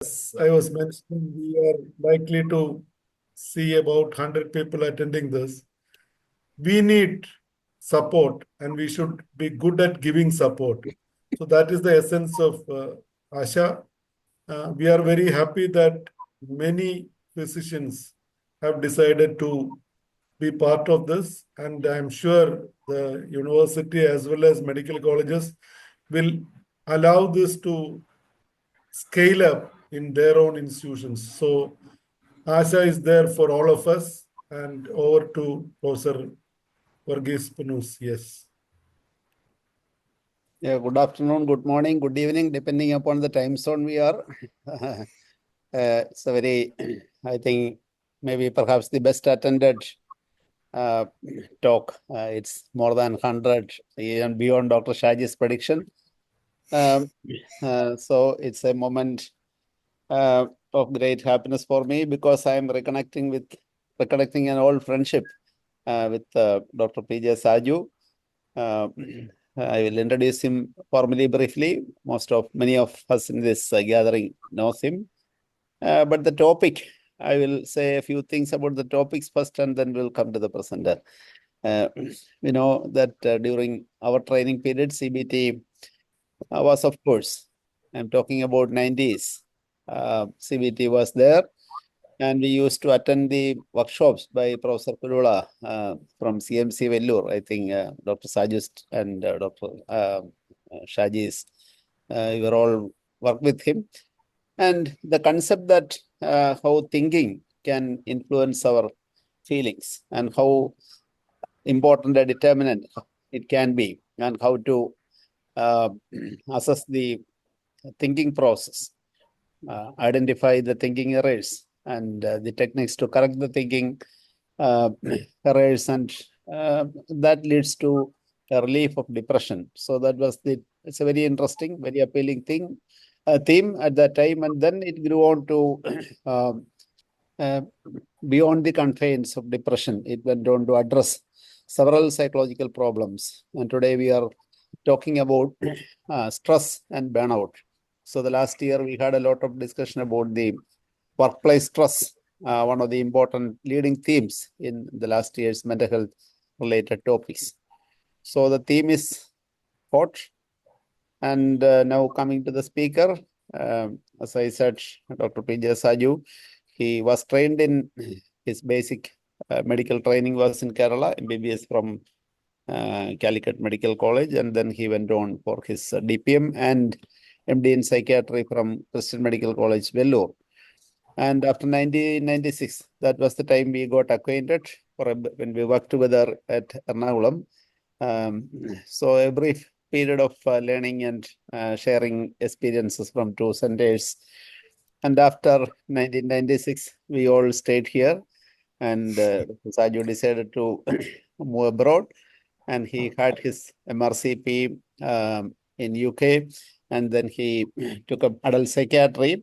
as I was mentioning, we are likely to see about 100 people attending this. We need support and we should be good at giving support. So that is the essence of ASHA. We are very happy that many physicians have decided to be part of this, and I'm sure the university as well as medical colleges will allow this to scale up in their own institutions. So ASHA is there for all of us, and over to Professor Varghese Panus. Yes. Yeah, good afternoon, good morning, good evening, depending upon the time zone we are. It's a very, I think, maybe perhaps the best attended talk. It's more than 100, even beyond Dr. Shaji's prediction. So it's a moment of great happiness for me because I'm reconnecting an old friendship with Dr. P.J. Saju. I will introduce him formally briefly. Many of us in this gathering knows him. But the topic, I will say a few things about the topics first, and then we'll come to the presenter. We know that during our training period, CBT was, of course, I'm talking about 90s. CBT was there. And we used to attend the workshops by Professor Kulula from CMC Vellore. I think Dr. Sajust and Dr. Shajis, we were all work with him. And the concept that how thinking can influence our feelings and how important a determinant it can be, and how to assess the thinking process, identify the thinking errors, and the techniques to correct the thinking errors, and that leads to a relief of depression. So that was it's a very interesting, very appealing theme at that time, and then it grew on to beyond the confines of depression. It went on to address several psychological problems, and today we are talking about stress and burnout. So the last year we had a lot of discussion about the workplace stress, one of the important leading themes in the last year's mental health related topics. So the theme is hot. And now coming to the speaker, as I said, Dr. P.J. Saju, he was trained in his basic medical training was in Kerala, MBBS from Calicut Medical College, and then he went on for his DPM and MD in psychiatry from Christian Medical College, Vellore. And after 1996, that was the time we got acquainted when we worked together at Ernakulam. So a brief period of learning and sharing experiences from two centers. And after 1996, we all stayed here, and Saju decided to move abroad, and he had his MRCP in UK, and then he took up adult psychiatry,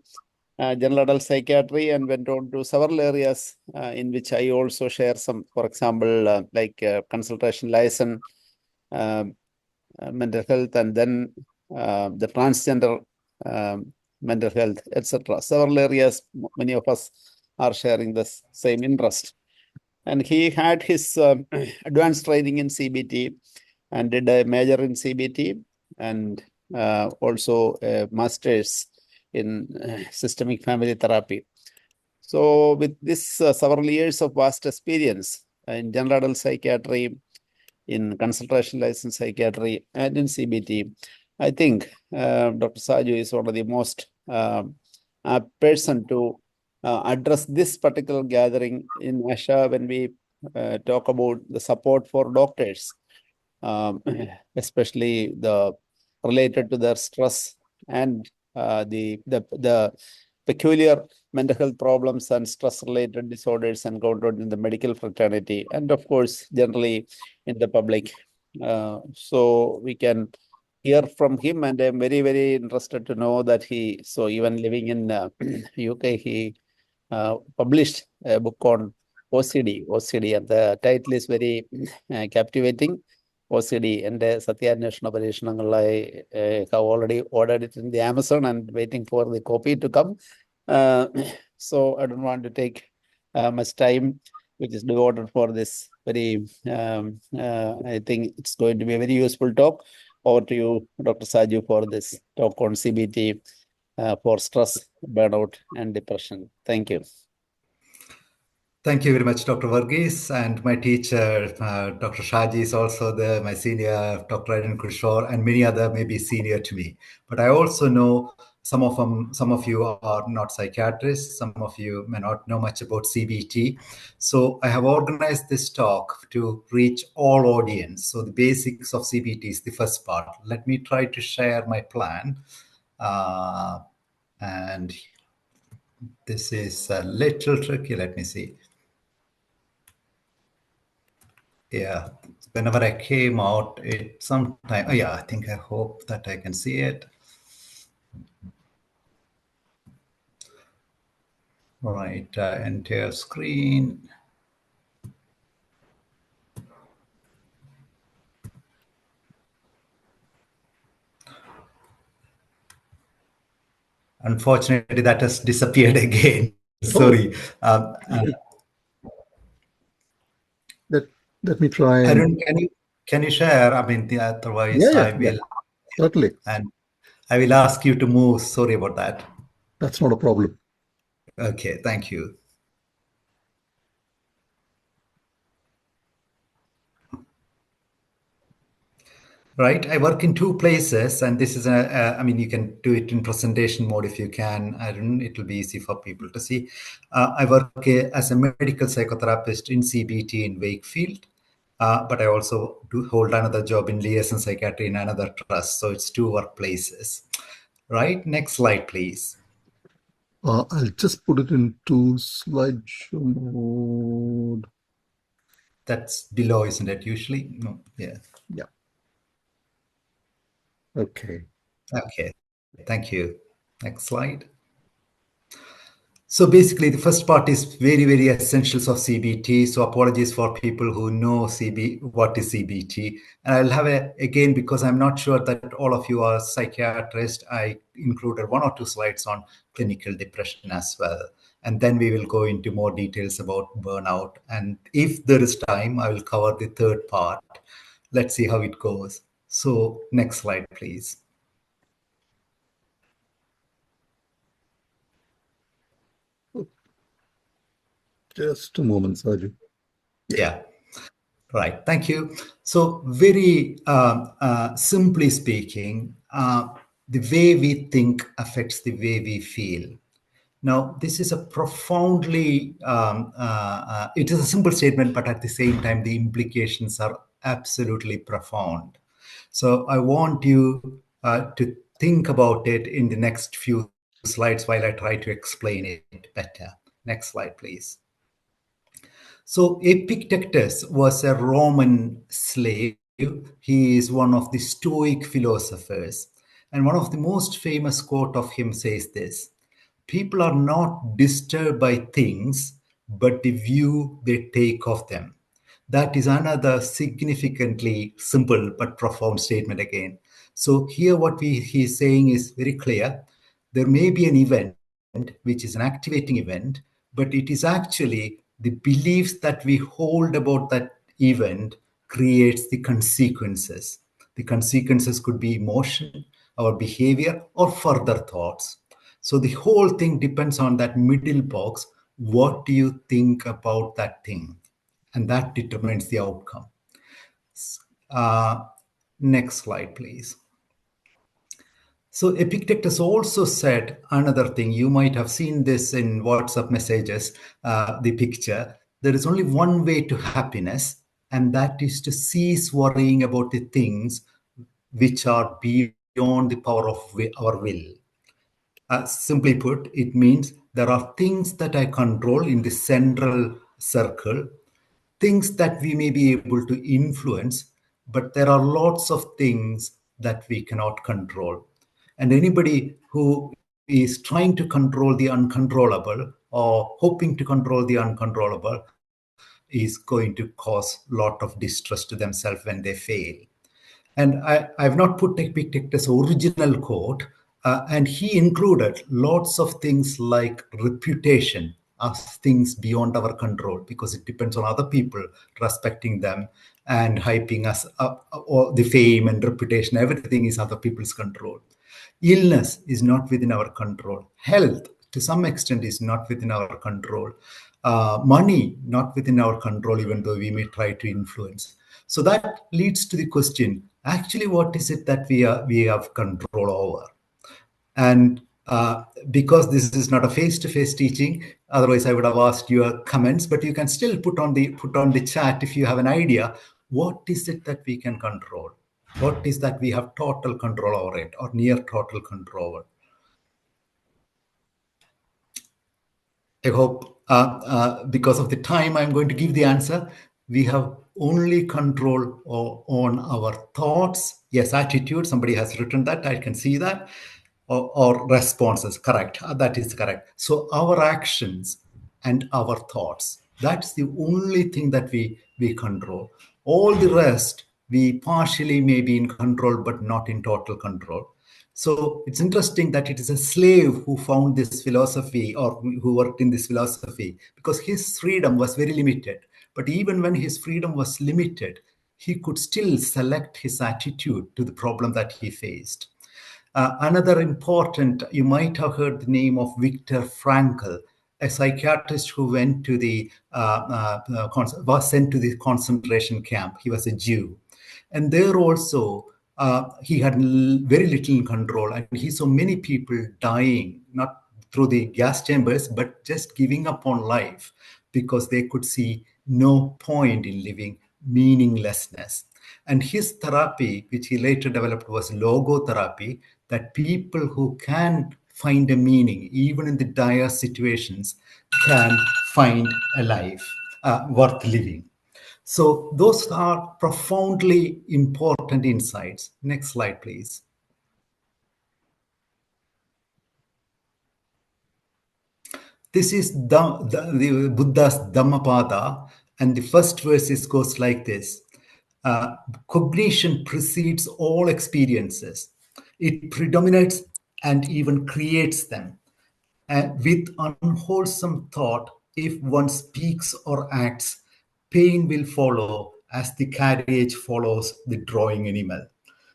general adult psychiatry, and went on to several areas in which I also share some, for example, like consultation license, mental health, and then the transgender mental health, etc. Several areas, many of us are sharing the same interest. And he had his advanced training in CBT and did a major in CBT and also a master's in systemic family therapy. So with this several years of vast experience in general adult psychiatry, in consultation license psychiatry, and in CBT, I think Dr. Saju is one of the most person to address this particular gathering in ASHA when we talk about the support for doctors, especially the related to their stress and the peculiar mental health problems and stress-related disorders encountered in the medical fraternity, and of course, generally in the public. So we can hear from him, and I'm very, very interested to know that so even living in UK, he published a book on OCD, and the title is very captivating. OCD and Satyaneshna Parishnagal. I have already ordered it in the Amazon and waiting for the copy to come. So I don't want to take much time, which is devoted for this very, I think it's going to be a very useful talk. Over to you, Dr. Saju, for this talk on CBT for stress, burnout, and depression. Thank you. Thank you very much, Dr. Varghese, and my teacher, Dr. Shaji, is also there, my senior, Dr. Arun Kushore, and many other maybe senior to me. But I also know some of you are not psychiatrists, some of you may not know much about CBT. So I have organized this talk to reach all audience. So the basics of CBT is the first part. Let me try to share my plan. And this is a little tricky. Let me see. Yeah, whenever I came out, it sometime. Oh yeah, I hope that I can see it. All right, entire screen. Unfortunately, that has disappeared again. Sorry. Let me try. Arun, can you share? I mean, otherwise I will. Certainly. And I will ask you to move. Sorry about that. That's not a problem. Okay, thank you. Right, I work in two places, and this is I mean, you can do it in presentation mode if you can. I don't. It will be easy for people to see. I work as a medical psychotherapist in CBT in Wakefield, but I also do hold another job in liaison psychiatry in another trust. So it's two workplaces. Right. Next slide, please. I'll just put it into slideshow mode. That's below, isn't it? Usually, no. Yeah. Yeah. Okay. Okay. Thank you. Next slide. So basically, the first part is very, very essentials of CBT. So apologies for people who know what is CBT. And I'll have again, because I'm not sure that all of you are psychiatrists, I included one or two slides on clinical depression as well. And then we will go into more details about burnout. And if there is time, I will cover the third part. Let's see how it goes. So next slide, please. Just a moment, Saju. Yeah. Right. Thank you. So very simply speaking, the way we think affects the way we feel. Now, this is a profoundly, it is a simple statement, but at the same time, the implications are absolutely profound. So I want you to think about it in the next few slides while I try to explain it better. Next slide, please. So Epictetus was a Roman slave. He is one of the Stoic philosophers. And one of the most famous quote of him says this: people are not disturbed by things, but the view they take of them. That is another significantly simple but profound statement again. So here what he is saying is very clear. There may be an event which is an activating event, but it is actually the beliefs that we hold about that event creates the consequences. The consequences could be emotion, our behavior, or further thoughts. So the whole thing depends on that middle box. What do you think about that thing? And that determines the outcome. Next slide, please. So Epictetus also said another thing. You might have seen this in WhatsApp messages, the picture. There is only one way to happiness, and that is to cease worrying about the things which are beyond the power of our will. Simply put, it means there are things that I control in the central circle, things that we may be able to influence, but there are lots of things that we cannot control. And anybody who is trying to control the uncontrollable or hoping to control the uncontrollable is going to cause a lot of distress to themselves when they fail. And I've not put Epictetus' original quote. And he included lots of things like reputation as things beyond our control, because it depends on other people respecting them and hyping us up, or the fame and reputation, everything is other people's control. Illness is not within our control. Health, to some extent, is not within our control. Money, not within our control, even though we may try to influence. So that leads to the question, actually, what is it that we have control over? And because this is not a face-to-face teaching, otherwise I would have asked your comments, but you can still put on the chat if you have an idea. What is it that we can control? What is that we have total control over it, or near total control over? I hope because of the time, I'm going to give the answer. We have only control on our thoughts. Yes, attitude. Somebody has written that. I can see that. Or responses. Correct. That is correct. So our actions and our thoughts. That's the only thing that we control. All the rest, we partially may be in control, but not in total control. So it's interesting that it is a slave who found this philosophy, or who worked in this philosophy, because his freedom was very limited. But even when his freedom was limited, he could still select his attitude to the problem that he faced. Another important, you might have heard the name of Viktor Frankl, a psychiatrist who went to was sent to the concentration camp. He was a Jew. And there also, he had very little control, and he saw many people dying, not through the gas chambers, but just giving up on life because they could see no point in living, meaninglessness. And his therapy, which he later developed, was logotherapy, that people who can find a meaning, even in the dire situations, can find a life worth living. So those are profoundly important insights. Next slide, please. This is the Buddha's Dhammapada, and the first verse goes like this. Cognition precedes all experiences. It predominates and even creates them. And with unwholesome thought, if one speaks or acts, pain will follow as the carriage follows the drawing animal.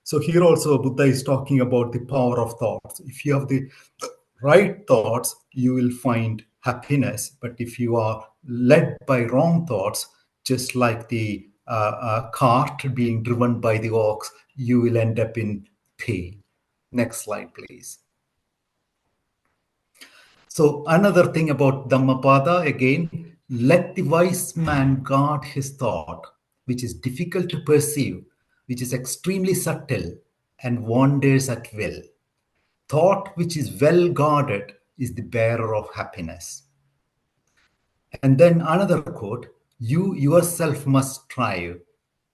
So here also Buddha is talking about the power of thoughts. If you have the right thoughts, you will find happiness. But if you are led by wrong thoughts, just like the cart being driven by the ox, you will end up in pain. Next slide, please. So another thing about Dhammapada, again, let the wise man guard his thought, which is difficult to perceive, which is extremely subtle and wanders at will. Thought which is well guarded is the bearer of happiness. And then another quote, you yourself must strive.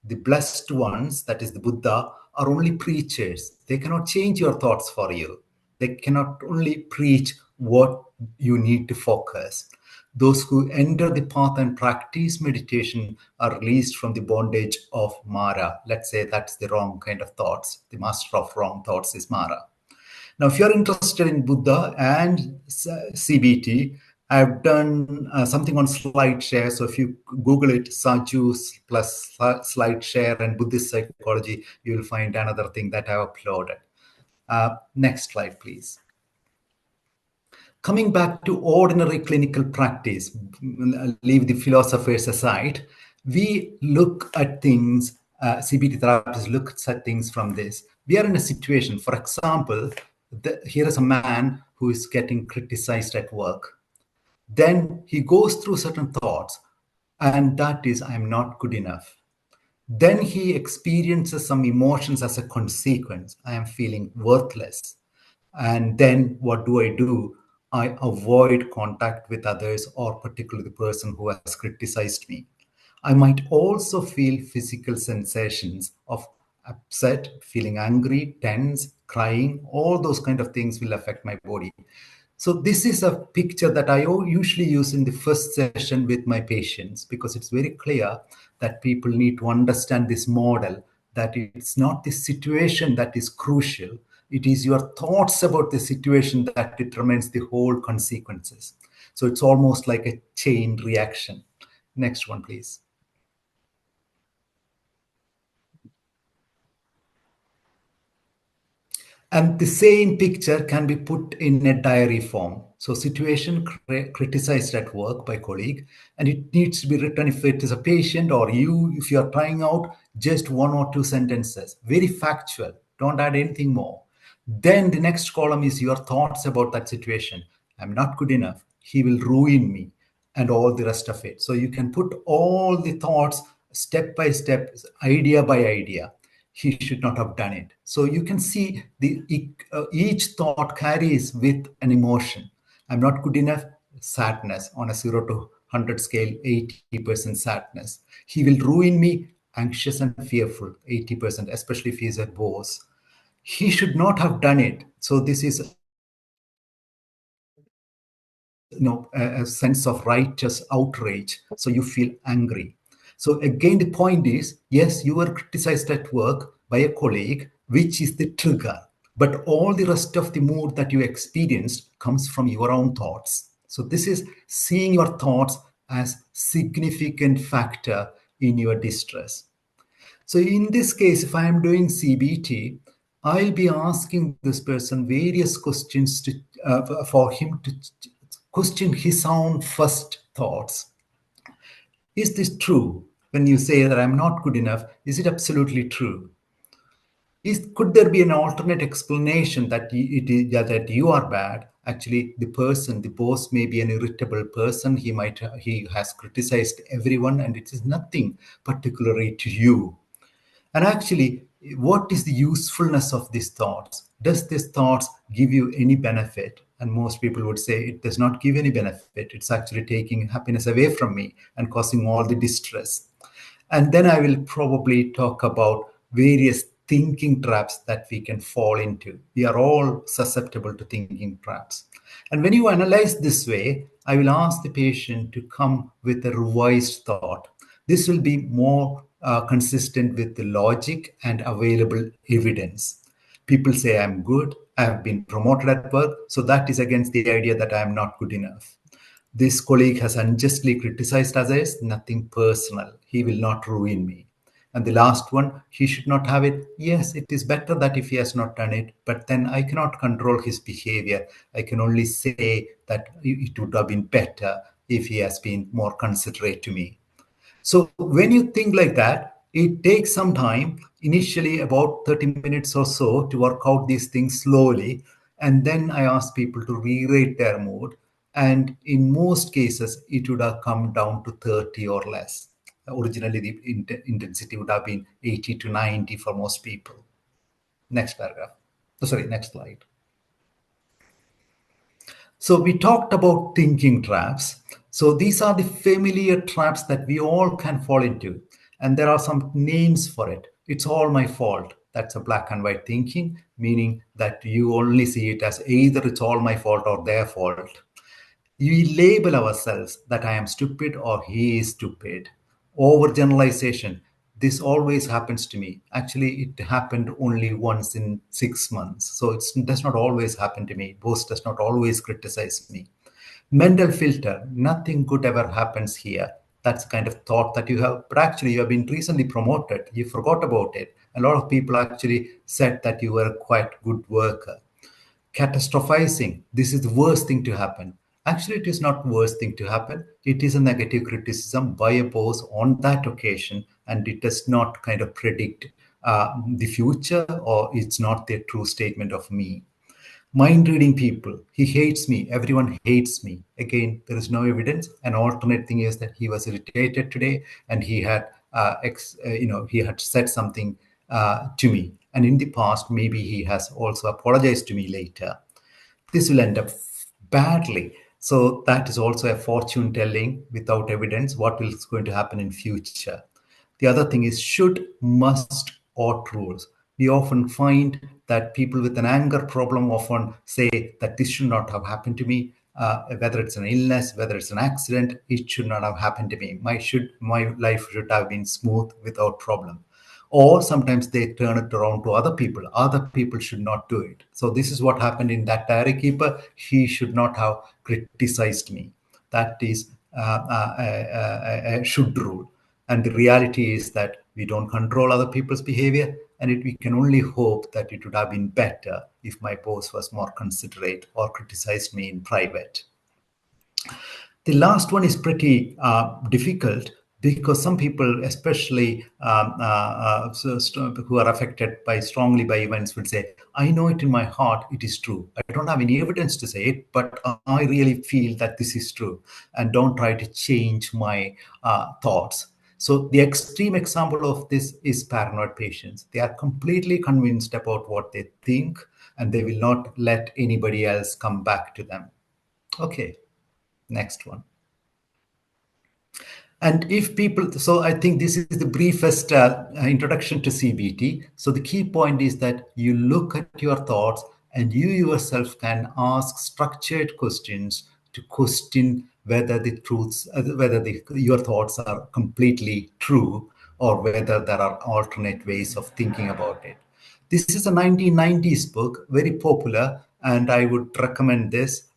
The blessed ones, that is the Buddha, are only preachers. They cannot change your thoughts for you. They cannot only preach what you need to focus. Those who enter the path and practice meditation are released from the bondage of Mara. Let's say that's the wrong kind of thoughts. The master of wrong thoughts is Mara. Now, if you're interested in Buddha and CBT, I've done something on SlideShare. So if you Google it, Saju plus SlideShare and Buddhist psychology, you will find another thing that I've uploaded. Next slide, please. Coming back to ordinary clinical practice, leave the philosophers aside, we look at things, CBT therapists look at things from this. We are in a situation, for example, here is a man who is getting criticized at work. Then he goes through certain thoughts, and that is, I'm not good enough. Then he experiences some emotions as a consequence. I am feeling worthless. And then what do? I avoid contact with others, or particularly the person who has criticized me. I might also feel physical sensations of upset, feeling angry, tense, crying. All those kind of things will affect my body. So this is a picture that I usually use in the first session with my patients, because it's very clear that people need to understand this model, that it's not the situation that is crucial. It is your thoughts about the situation that determines the whole consequences. So it's almost like a chain reaction. Next one, please. And the same picture can be put in a diary form. So situation criticized at work by colleague, and it needs to be written if it is a patient or you, if you are trying out, just 1 or 2 sentences, very factual, don't add anything more. Then the next column is your thoughts about that situation. I'm not good enough. He will ruin me, and all the rest of it. So you can put all the thoughts step by step, idea by idea. He should not have done it. So you can see each thought carries with an emotion. I'm not good enough, sadness on a 0 to 100 scale, 80% sadness. He will ruin me, anxious and fearful, 80%, especially if he's a boss. He should not have done it. So this is a sense of righteous outrage. So you feel angry. So again, the point is, yes, you were criticized at work by a colleague, which is the trigger. But all the rest of the mood that you experienced comes from your own thoughts. So this is seeing your thoughts as significant factor in your distress. So in this case, if I am doing CBT, I'll be asking this person various questions for him to question his own first thoughts. Is this true? When you say that I'm not good enough, is it absolutely true? Could there be an alternate explanation that that you are bad? Actually, the boss may be an irritable person. He has criticized everyone, and it is nothing particularly to you. And actually, what is the usefulness of these thoughts? Does these thoughts give you any benefit? And most people would say it does not give any benefit. It's actually taking happiness away from me and causing all the distress. And then I will probably talk about various thinking traps that we can fall into. We are all susceptible to thinking traps. And when you analyze this way, I will ask the patient to come with a revised thought. This will be more consistent with the logic and available evidence. People say I'm good, I've been promoted at work, so that is against the idea that I'm not good enough. This colleague has unjustly criticized others, nothing personal. He will not ruin me. And the last one, he should not have it. Yes, it is better that if he has not done it, but then I cannot control his behavior. I can only say that it would have been better if he has been more considerate to me. So when you think like that, it takes some time, initially about 30 minutes or so, to work out these things slowly. And then I ask people to re-rate their mood. And in most cases, it would have come down to 30 or less. Originally, the intensity would have been 80 to 90 for most people. Next paragraph. Next slide. So we talked about thinking traps. So these are the familiar traps that we all can fall into. And there are some names for it. It's all my fault. That's a black and white thinking, meaning that you only see it as either it's all my fault or their fault. We label ourselves that I am stupid or he is stupid. Overgeneralization. This always happens to me. Actually, it happened only once in 6 months. So it does not always happen to me. Boss does not always criticize me. Mental filter. Nothing good ever happens here. That's the kind of thought that you have. But actually, you have been recently promoted. You forgot about it. A lot of people actually said that you were a quite good worker. Catastrophizing. This is the worst thing to happen. Actually, it is not the worst thing to happen. It is a negative criticism by a boss on that occasion, and it does not kind of predict the future, or it's not the true statement of me. Mind reading people. He hates me. Everyone hates me. Again, there is no evidence. An alternate thing is that he was irritated today, and he had he had said something to me. And in the past, maybe he has also apologized to me later. This will end up badly. So that is also a fortune telling without evidence what is going to happen in future. The other thing is should, must, ought rules. We often find that people with an anger problem often say that this should not have happened to me. Whether it's an illness, whether it's an accident, it should not have happened to me. My life should have been smooth without problem. or sometimes they turn it around to other people. Other people should not do it. So this is what happened in that diary keeper. He should not have criticized me. That is a should rule. And the reality is that we don't control other people's behavior, and we can only hope that it would have been better if my boss was more considerate or criticized me in private. The last one is pretty difficult because some people, especially who are affected strongly by events, would say, I know it in my heart, it is true. I don't have any evidence to say it, but I really feel that this is true, and don't try to change my thoughts. So the extreme example of this is paranoid patients. They are completely convinced about what they think, and they will not let anybody else come back to them. Okay. Next one. And if people, so I think this is the briefest introduction to CBT. So the key point is that you look at your thoughts and you yourself can ask structured questions to question whether the truths, your thoughts are completely true, or whether there are alternate ways of thinking about it. This is a 1990s book, very popular, and I would recommend this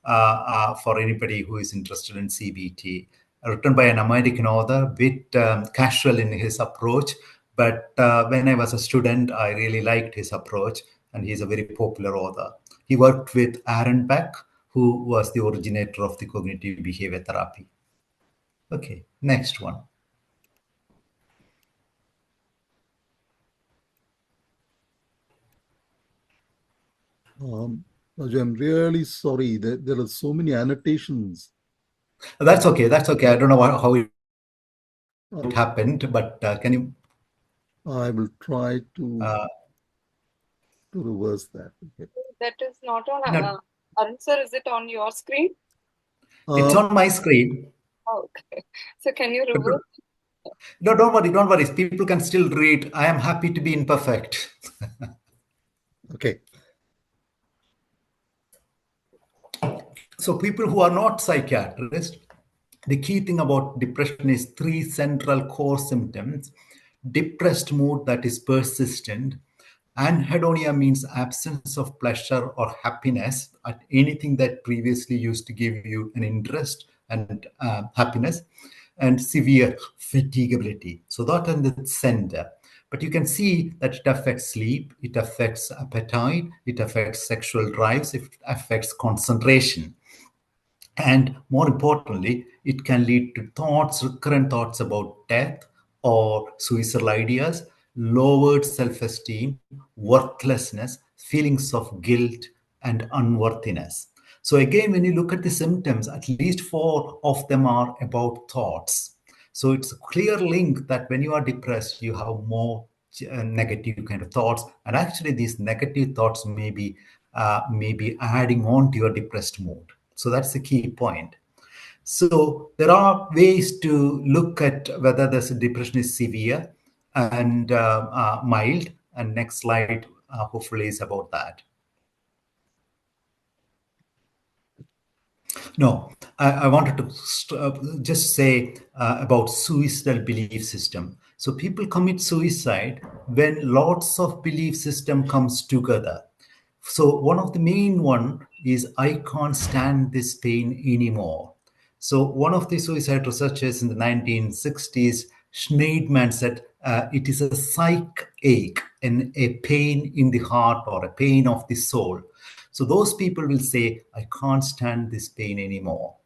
for anybody who is interested in CBT. Written by an American author, a bit casual in his approach, but when I was a student, I really liked his approach, and he's a very popular author. He worked with Aaron Beck, who was the originator of the cognitive behavior therapy. Okay, next one. Saju, I'm really sorry. There are so many annotations. That's okay. That's okay. I don't know how it happened, but can you? I will try to reverse that. Okay. That is not on Arun sir, is it on your screen? It's on my screen. Oh, okay. So can you reverse? No, don't worry, don't worry. People can still read. I am happy to be imperfect. Okay. So people who are not psychiatrists, the key thing about depression is 3 central core symptoms. Depressed mood that is persistent. Anhedonia means absence of pleasure or happiness at anything that previously used to give you an interest and happiness. And severe fatigability. So that in the center. But you can see that it affects sleep, it affects appetite, it affects sexual drives, it affects concentration. And more importantly, it can lead to recurrent thoughts about death or suicidal ideas, lowered self-esteem, worthlessness, feelings of guilt, and unworthiness. So again, when you look at the symptoms, at least 4 of them are about thoughts. So it's a clear link that when you are depressed, you have more negative kind of thoughts, and actually these negative thoughts may be adding on to your depressed mood. So that's the key point. So there are ways to look at whether this depression is severe and mild. And next slide, hopefully, is about that. No, I wanted to just say about suicidal belief system. So people commit suicide when lots of belief system comes together. So one of the main one is I can't stand this pain anymore. So one of the suicide researchers in the 1960s, Schneidman, said it is a psych ache and a pain in the heart or a pain of the soul. So those people will say, I can't stand this pain anymore.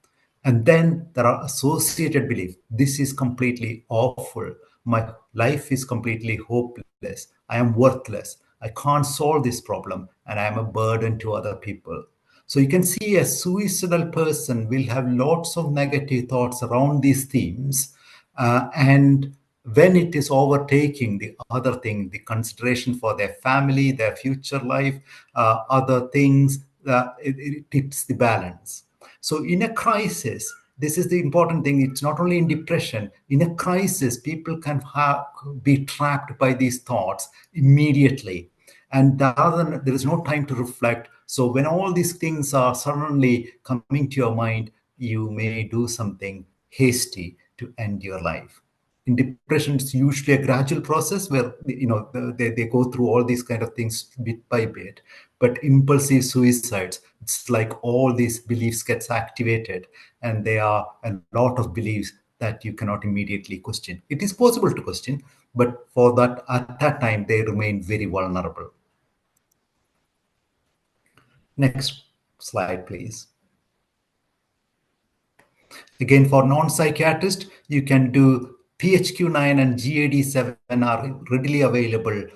And then there are associated beliefs. This is completely awful. My life is completely hopeless. I am worthless. I can't solve this problem, and I am a burden to other people. So you can see a suicidal person will have lots of negative thoughts around these themes. And when it is overtaking the other thing, the consideration for their family, their future life, other things, it tips the balance. So in a crisis, this is the important thing. It's not only in depression. In a crisis, people can be trapped by these thoughts immediately. And there is no time to reflect. So when all these things are suddenly coming to your mind, you may do something hasty to end your life. In depression, it's usually a gradual process where they go through all these kind of things bit by bit. But impulsive suicides, it's like all these beliefs gets activated, and there are a lot of beliefs that you cannot immediately question. It is possible to question, but for that, at that time, they remain very vulnerable. Next slide, please. Again, for non-psychiatrists, you can do PHQ-9 and GAD-7 are readily available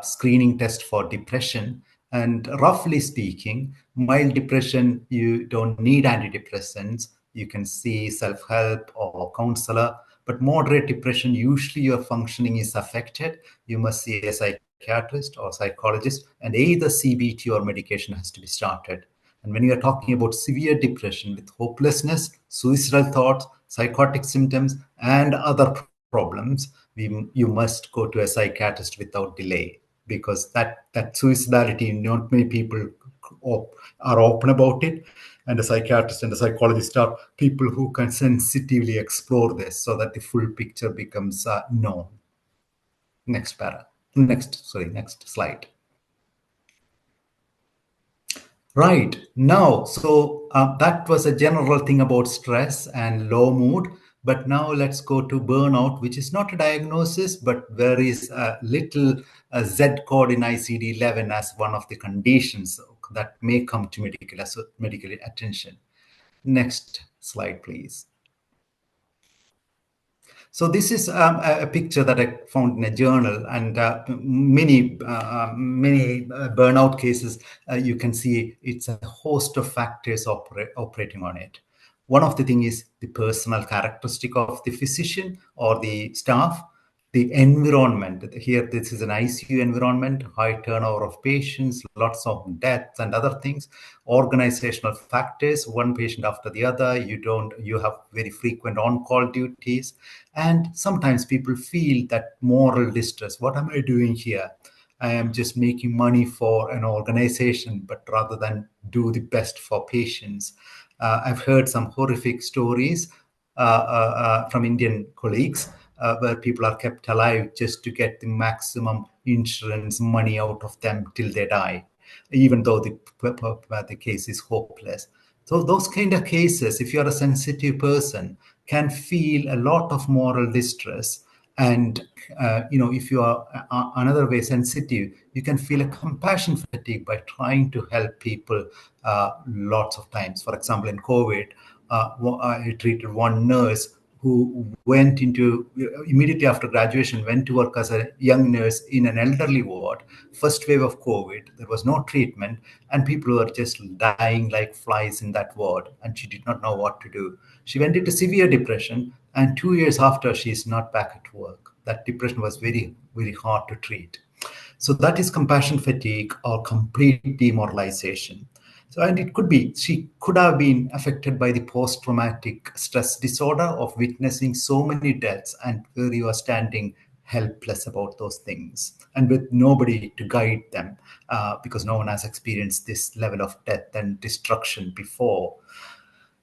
screening test for depression. And roughly speaking, mild depression, you don't need antidepressants. You can see self-help or counselor. But moderate depression, usually your functioning is affected. You must see a psychiatrist or psychologist, and either CBT or medication has to be started. And when you are talking about severe depression with hopelessness, suicidal thoughts, psychotic symptoms, and other problems, you must go to a psychiatrist without delay, because that suicidality, not many people are open about it. And a psychiatrist and a psychologist are people who can sensitively explore this so that the full picture becomes known. Next slide. Right. Now, so that was a general thing about stress and low mood. But now let's go to burnout, which is not a diagnosis, but there is a little Z code in ICD-11 as one of the conditions that may come to medical attention. Next slide, please. So this is a picture that I found in a journal, and many burnout cases, you can see it's a host of factors operating on it. One of the things is the personal characteristic of the physician or the staff, the environment. Here, this is an ICU environment, high turnover of patients, lots of deaths and other things. Organizational factors, one patient after the other. You have very frequent on-call duties. And sometimes people feel that moral distress. What am I doing here? I am just making money for an organization, but rather than do the best for patients. I've heard some horrific stories from Indian colleagues where people are kept alive just to get the maximum insurance money out of them till they die, even though the case is hopeless. So those kind of cases, if you're a sensitive person, can feel a lot of moral distress. And if you are another way sensitive, you can feel a compassion fatigue by trying to help people lots of times. For example, in COVID, I treated one nurse who went into, immediately after graduation, went to work as a young nurse in an elderly ward. First wave of COVID, there was no treatment, and people were just dying like flies in that ward, and she did not know what to do. She went into severe depression, and 2 years after, she is not back at work. That depression was very, very hard to treat. So that is compassion fatigue or complete demoralization. So, and it could be, she could have been affected by the post-traumatic stress disorder of witnessing so many deaths, and where you are standing helpless about those things and with nobody to guide them because no one has experienced this level of death and destruction before.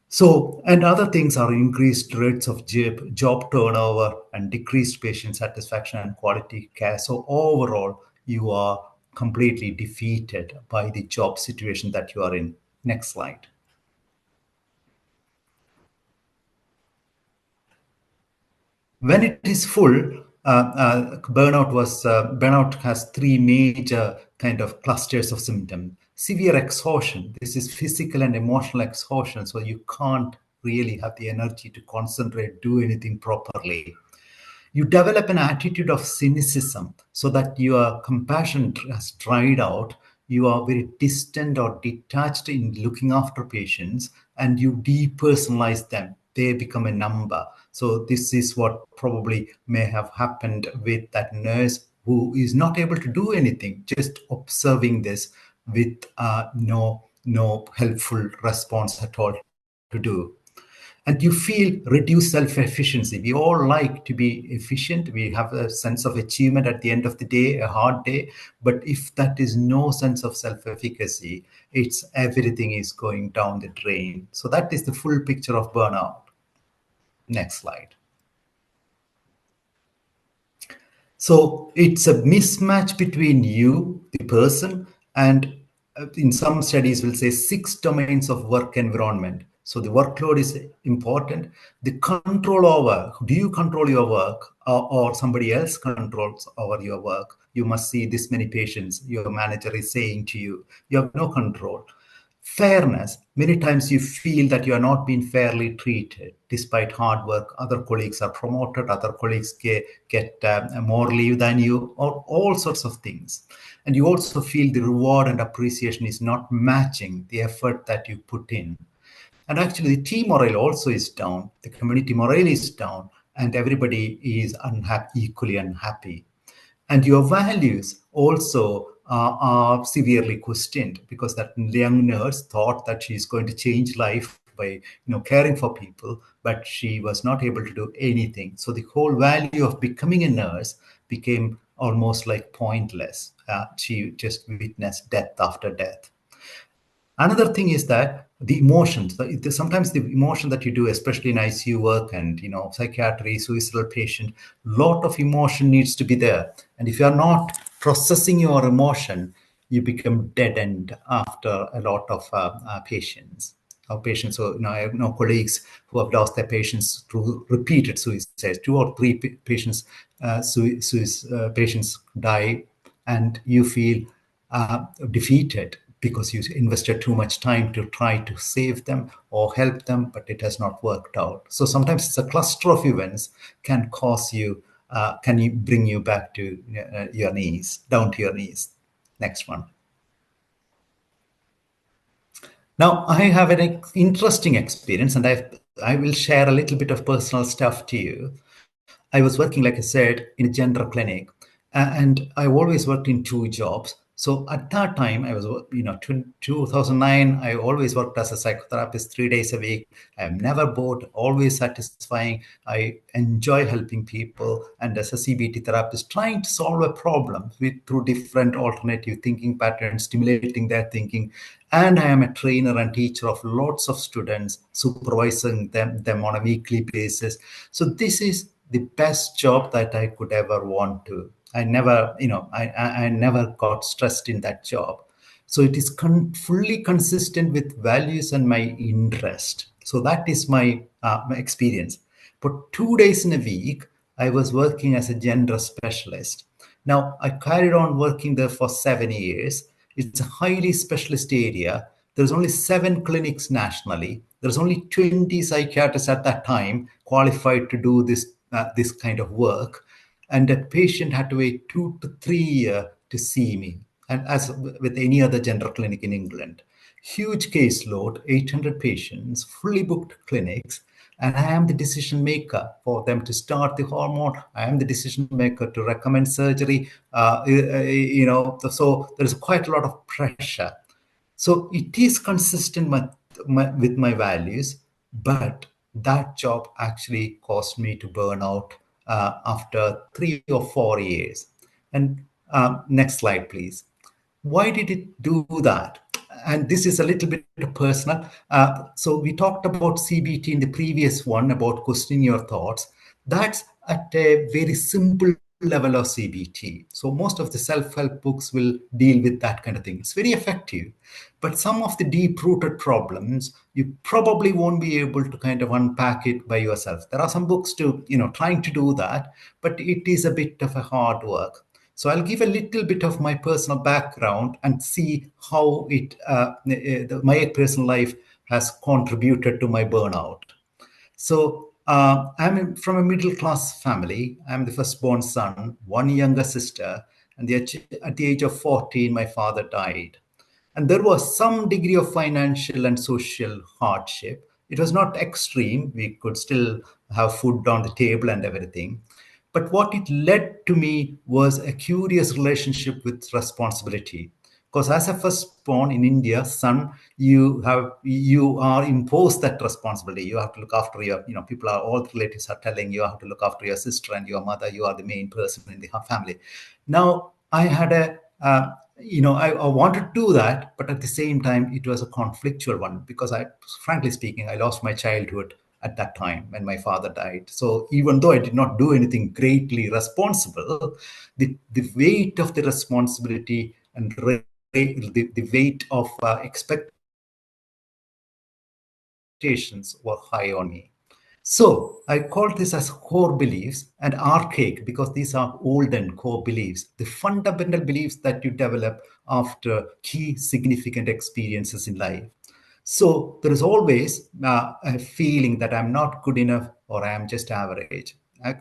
So, and other things are increased rates of job turnover and decreased patient satisfaction and quality care. So overall, you are completely defeated by the job situation that you are in. Next slide. When it is full, burnout has three major kind of clusters of symptoms. Severe exhaustion. This is physical and emotional exhaustion. So you can't really have the energy to concentrate, do anything properly. You develop an attitude of cynicism so that your compassion has dried out. You are very distant or detached in looking after patients, and you depersonalize them. They become a number. So this is what probably may have happened with that nurse who is not able to do anything, just observing this with no helpful response at all to do. And you feel reduced self-efficiency. We all like to be efficient. We have a sense of achievement at the end of the day, a hard day. But if that is no sense of self-efficacy, it's everything is going down the drain. So that is the full picture of burnout. Next slide. So it's a mismatch between you, the person, and in some studies will say 6 domains of work environment. So the workload is important. The control over, do you control your work, or somebody else controls over your work? You must see this many patients. Your manager is saying to you, you have no control. Fairness, many times you feel that you are not being fairly treated despite hard work. Other colleagues are promoted, other colleagues get more leave than you, or all sorts of things. And you also feel the reward and appreciation is not matching the effort that you put in. And actually, the team morale also is down, the community morale is down, and everybody is equally unhappy. And your values also are severely questioned, because that young nurse thought that she's going to change life by caring for people, but she was not able to do anything. So the whole value of becoming a nurse became almost like pointless. She just witnessed death after death. Another thing is that the emotions, sometimes the emotion that you do, especially in ICU work and psychiatry, suicidal patient, lot of emotion needs to be there. And if you are not processing your emotion, you become dead end after a lot of patients. Our patients, so I have colleagues who have lost their patients through repeated suicides. 2 or 3 patients, patients die, and you feel defeated because you invested too much time to try to save them or help them, but it has not worked out. So sometimes it's a cluster of events can cause you, can you bring you back to your knees, down to your knees. Next one. Now, I have an interesting experience, and I will share a little bit of personal stuff to you. I was working, like I said, in a gender clinic, and I always worked in 2 jobs. So at that time, I was, 2009, I always worked as a psychotherapist 3 days a week. I'm never bored, always satisfying. I enjoy helping people. And as a CBT therapist, trying to solve a problem through different alternative thinking patterns, stimulating their thinking. And I am a trainer and teacher of lots of students, supervising them on a weekly basis. So this is the best job that I could ever want to. I never, I never got stressed in that job. So it is fully consistent with values and my interest. So that is my experience. But 2 days in a week, I was working as a gender specialist. Now, I carried on working there for 7 years. It's a highly specialist area. There's only 7 clinics nationally. There's only 20 psychiatrists at that time qualified to do this kind of work. And a patient had to wait 2 to 3 years to see me, and as with any other gender clinic in England. Huge caseload, 800 patients, fully booked clinics, and I am the decision maker for them to start the hormone. I am the decision maker to recommend surgery. So there's quite a lot of pressure. So it is consistent with my values, but that job actually caused me to burn out after 3 or 4 years. And next slide, please. Why did it do that? And this is a little bit personal. So we talked about CBT in the previous one, about questioning your thoughts. That's at a very simple level of CBT. So most of the self-help books will deal with that kind of thing. It's very effective. But some of the deep-rooted problems, you probably won't be able to kind of unpack it by yourself. There are some books to, trying to do that, but it is a bit of a hard work. So I'll give a little bit of my personal background and see how my personal life has contributed to my burnout. So I'm from a middle class family. I'm the firstborn son, 1 younger sister, and at the age of 14, my father died. And there was some degree of financial and social hardship. It was not extreme. We could still have food on the table and everything. But what it led to me was a curious relationship with responsibility. Because as a firstborn in India, son, you are imposed that responsibility. You have to look after your, people are, all the relatives are telling you have to look after your sister and your mother. You are the main person in the family. Now, I had I wanted to do that, but at the same time, it was a conflictual one, because frankly speaking, I lost my childhood at that time when my father died. So even though I did not do anything greatly responsible, the weight of the responsibility and the weight of expectations were high on me. So I call this as core beliefs and archaic because these are olden core beliefs, the fundamental beliefs that you develop after key significant experiences in life. So there is always a feeling that I'm not good enough or I am just average. I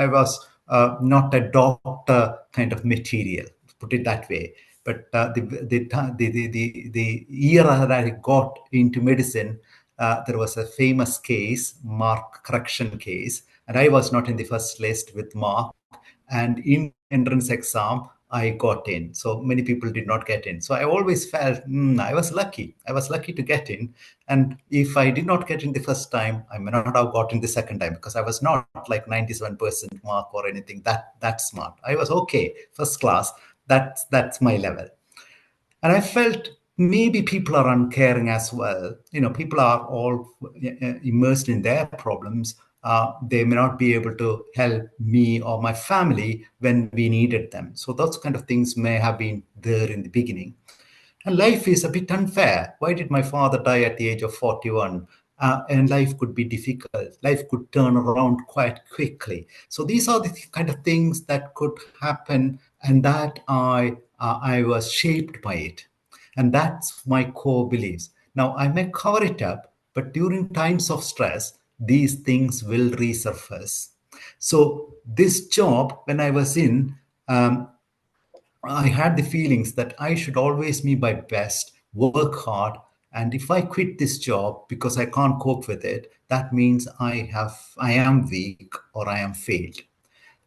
was not a doctor kind of material, put it that way. But the year that I got into medicine, there was a famous case, mark correction case, and I was not in the first list with mark. And in entrance exam, I got in. So many people did not get in. So I always felt I was lucky. I was lucky to get in. And if I did not get in the first time, I may not have got in the second time because I was not like 97% mark or anything that smart. I was okay, first class. That's my level. And I felt maybe people are uncaring as well. People are all immersed in their problems. They may not be able to help me or my family when we needed them. So those kind of things may have been there in the beginning. And life is a bit unfair. Why did my father die at the age of 41? And life could be difficult. Life could turn around quite quickly. So these are the kind of things that could happen, and that I was shaped by it. And that's my core beliefs. Now, I may cover it up, but during times of stress, these things will resurface. So this job, when I was in, I had the feelings that I should always be my best, work hard, and if I quit this job because I can't cope with it, that means I am weak or I am failed.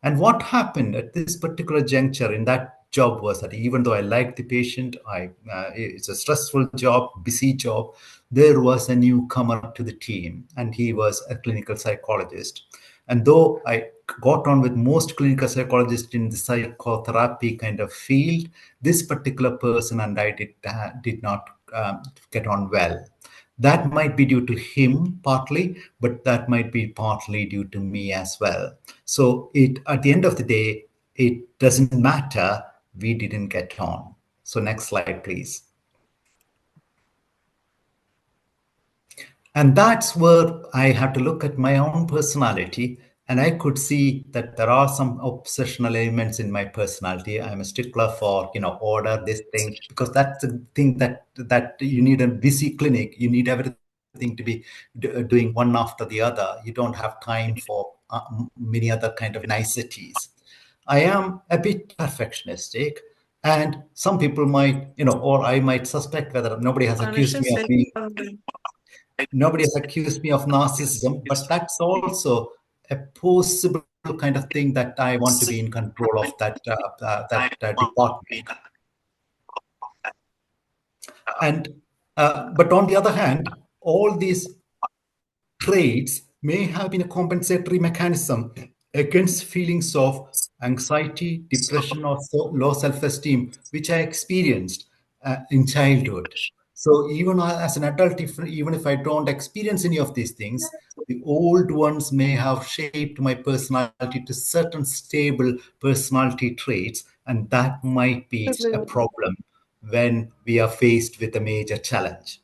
And what happened at this particular juncture in that job was that even though I liked the patient, it's a stressful job, busy job, there was a newcomer to the team, and he was a clinical psychologist. And though I got on with most clinical psychologists in the psychotherapy kind of field, this particular person and I did not get on well. That might be due to him partly, but that might be partly due to me as well. So at the end of the day, it doesn't matter. We didn't get on. So next slide, please. And that's where I had to look at my own personality, and I could see that there are some obsessional elements in my personality. I'm a stickler for order, this thing, because that's the thing that you need a busy clinic. You need everything to be doing one after the other. You don't have time for many other kind of niceties. I am a bit perfectionistic, and some people might, or I might suspect whether nobody has accused me of being. Nobody has accused me of narcissism, but that's also a possible kind of thing that I want to be in control of that department. And but on the other hand, all these traits may have been a compensatory mechanism against feelings of anxiety, depression, or low self-esteem, which I experienced in childhood. So even as an adult, even if I don't experience any of these things, the old ones may have shaped my personality to certain stable personality traits, and that might be a problem when we are faced with a major challenge.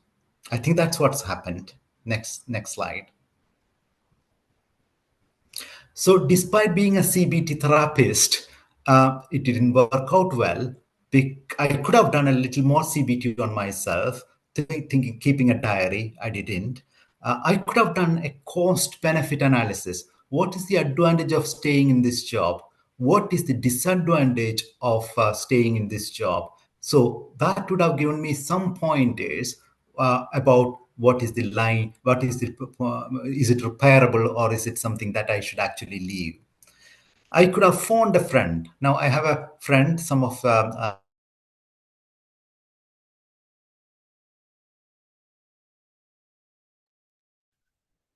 I think that's what's happened. Next slide. So despite being a CBT therapist, it didn't work out well. I could have done a little more CBT on myself, thinking, keeping a diary. I didn't. I could have done a cost-benefit analysis. What is the advantage of staying in this job? What is the disadvantage of staying in this job? So that would have given me some pointers about what is the line, is it repairable, or is it something that I should actually leave? I could have phoned a friend. Now I have a friend, some of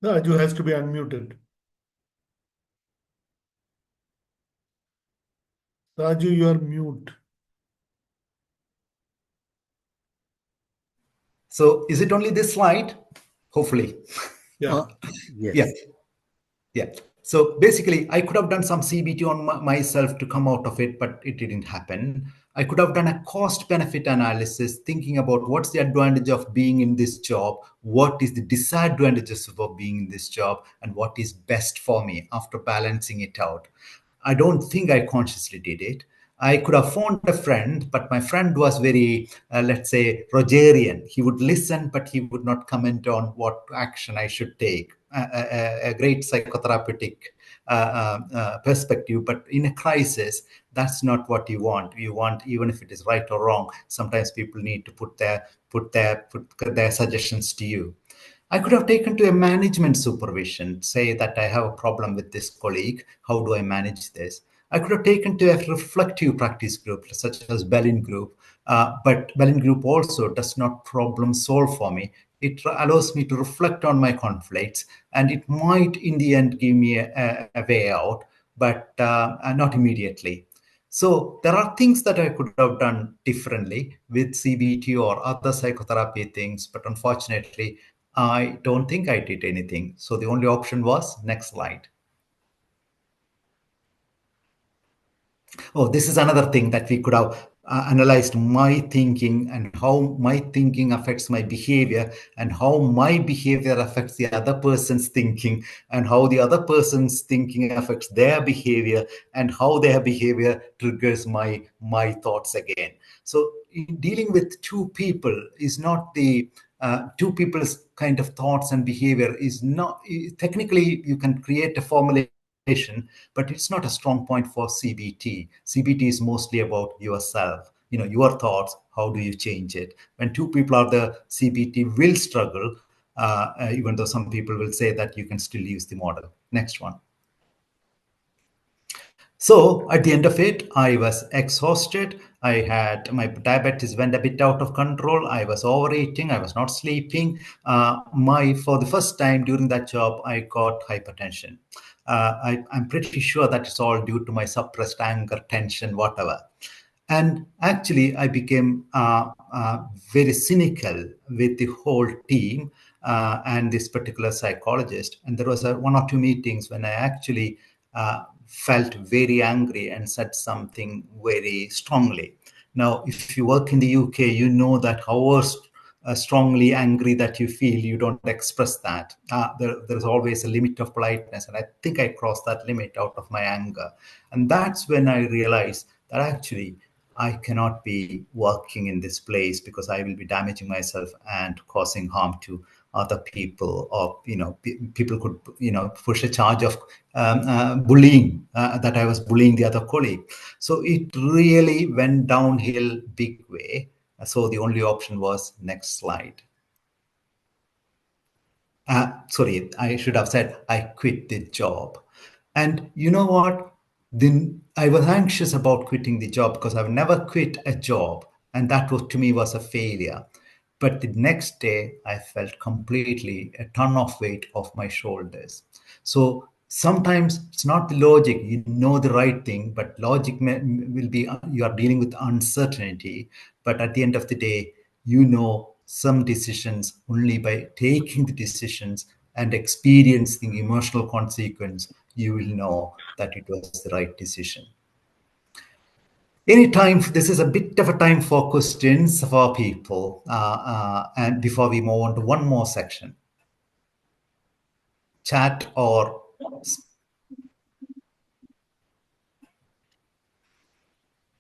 Saju has to be unmuted. Saju, you are mute. So is it only this slide? Hopefully. Yeah. Yes. Yeah. Yeah. So basically, I could have done some CBT on myself to come out of it, but it didn't happen. I could have done a cost benefit analysis, thinking about what's the advantage of being in this job, what is the disadvantages of being in this job, and what is best for me after balancing it out. I don't think I consciously did it. I could have phoned a friend, but my friend was very, let's say, Rogerian. He would listen, but he would not comment on what action I should take. A great psychotherapeutic perspective, but in a crisis, that's not what you want. You want, even if it is right or wrong, sometimes people need to put their suggestions to you. I could have taken to a management supervision, say that I have a problem with this colleague. How do I manage this? I could have taken to a reflective practice group, such as Berlin Group. But Berlin Group also does not problem solve for me. It allows me to reflect on my conflicts, and it might, in the end, give me a way out, but not immediately. So there are things that I could have done differently with CBT or other psychotherapy things, but unfortunately, I don't think I did anything. So the only option was next slide. Oh, this is another thing that we could have analyzed my thinking and how my thinking affects my behavior and how my behavior affects the other person's thinking and how the other person's thinking affects their behavior and how their behavior triggers my thoughts again. So in dealing with two people is not the two people's kind of thoughts and behavior is not technically you can create a formulation, but it's not a strong point for CBT. CBT is mostly about yourself, your thoughts. How do you change it? When two people are there, CBT will struggle, even though some people will say that you can still use the model. Next one. So at the end of it, I was exhausted. I had my diabetes went a bit out of control. I was overeating. I was not sleeping. For the first time during that job, I got hypertension. I'm pretty sure that it's all due to my suppressed anger, tension, whatever. And actually, I became very cynical with the whole team and this particular psychologist. And there was one or two meetings when I actually felt very angry and said something very strongly. Now, if you work in the UK, you know that however strongly angry that you feel, you don't express that. There's always a limit of politeness. And I think I crossed that limit out of my anger. And that's when I realized that actually I cannot be working in this place because I will be damaging myself and causing harm to other people, or people could push a charge of bullying, that I was bullying the other colleague. So it really went downhill big way. So the only option was next slide. Sorry, I should have said I quit the job. And you know what? Then I was anxious about quitting the job because I've never quit a job. And that was, to me, was a failure. But the next day, I felt completely a ton of weight off my shoulders. So sometimes it's not the logic, you know the right thing, but logic will be, you are dealing with uncertainty. But at the end of the day, you know some decisions only by taking the decisions and experiencing emotional consequence, you will know that it was the right decision. Anytime, this is a bit of a time for questions for people, and before we move on to one more section, chat or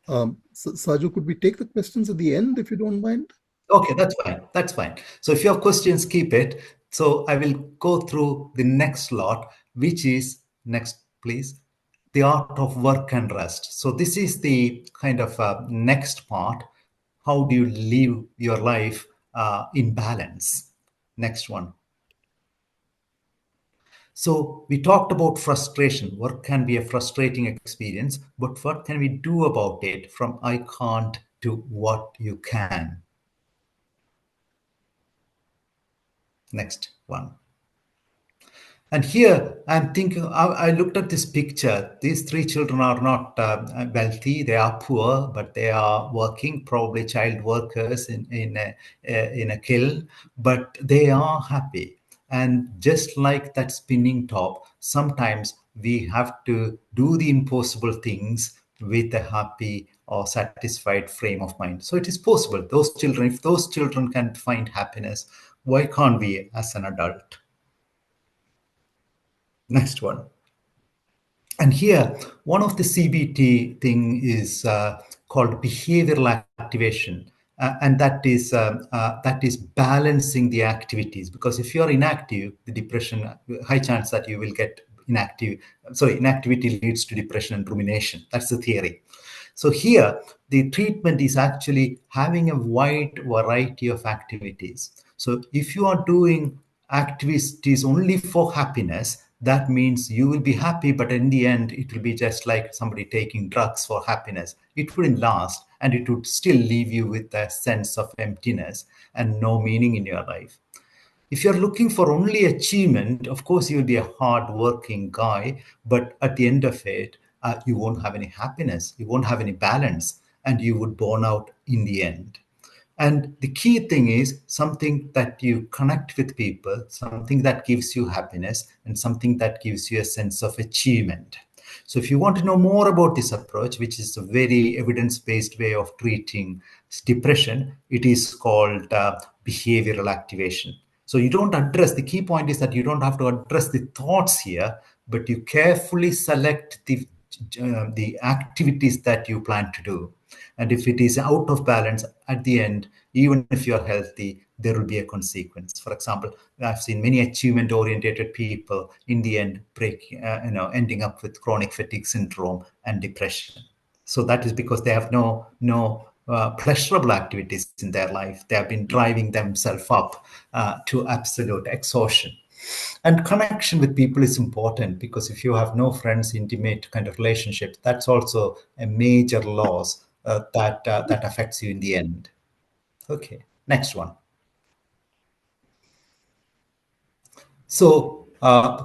Saju, could we take the questions at the end if you don't mind? Okay, that's fine. That's fine. So if you have questions, keep it. So I will go through the next lot, which is next, please. The art of work and rest. So this is the kind of next part. How do you live your life in balance? Next one. So we talked about frustration. Work can be a frustrating experience, but what can we do about it from I can't to what you can? Next one. And here I'm thinking, I looked at this picture. These three children are not wealthy, they are poor, but they are working, probably child workers in a kiln, but they are happy. And just like that spinning top, sometimes we have to do the impossible things with a happy or satisfied frame of mind. So it is possible. Those children, if those children can find happiness, why can't we as an adult? Next one. And here, one of the CBT thing is called behavioral activation, and that is balancing the activities. Because if you are inactive, the depression, high chance that you will get inactive. Sorry, inactivity leads to depression and rumination. That's the theory. So here, the treatment is actually having a wide variety of activities. So if you are doing activities only for happiness, that means you will be happy, but in the end, it will be just like somebody taking drugs for happiness. It wouldn't last, and it would still leave you with a sense of emptiness and no meaning in your life. If you're looking for only achievement, of course, you'll be a hard-working guy, but at the end of it, you won't have any happiness, you won't have any balance, and you would burn out in the end. And the key thing is something that you connect with people, something that gives you happiness, and something that gives you a sense of achievement. So if you want to know more about this approach, which is a very evidence-based way of treating depression, it is called behavioral activation. So you don't address, the key point is that you don't have to address the thoughts here, but you carefully select the activities that you plan to do. And if it is out of balance at the end, even if you're healthy, there will be a consequence. For example, I've seen many achievement-oriented people in the end ending up with chronic fatigue syndrome and depression. So that is because they have no pleasurable activities in their life. They have been driving themselves up to absolute exhaustion. And connection with people is important, because if you have no friends, intimate kind of relationship, that's also a major loss that affects you in the end. Okay, next one. So,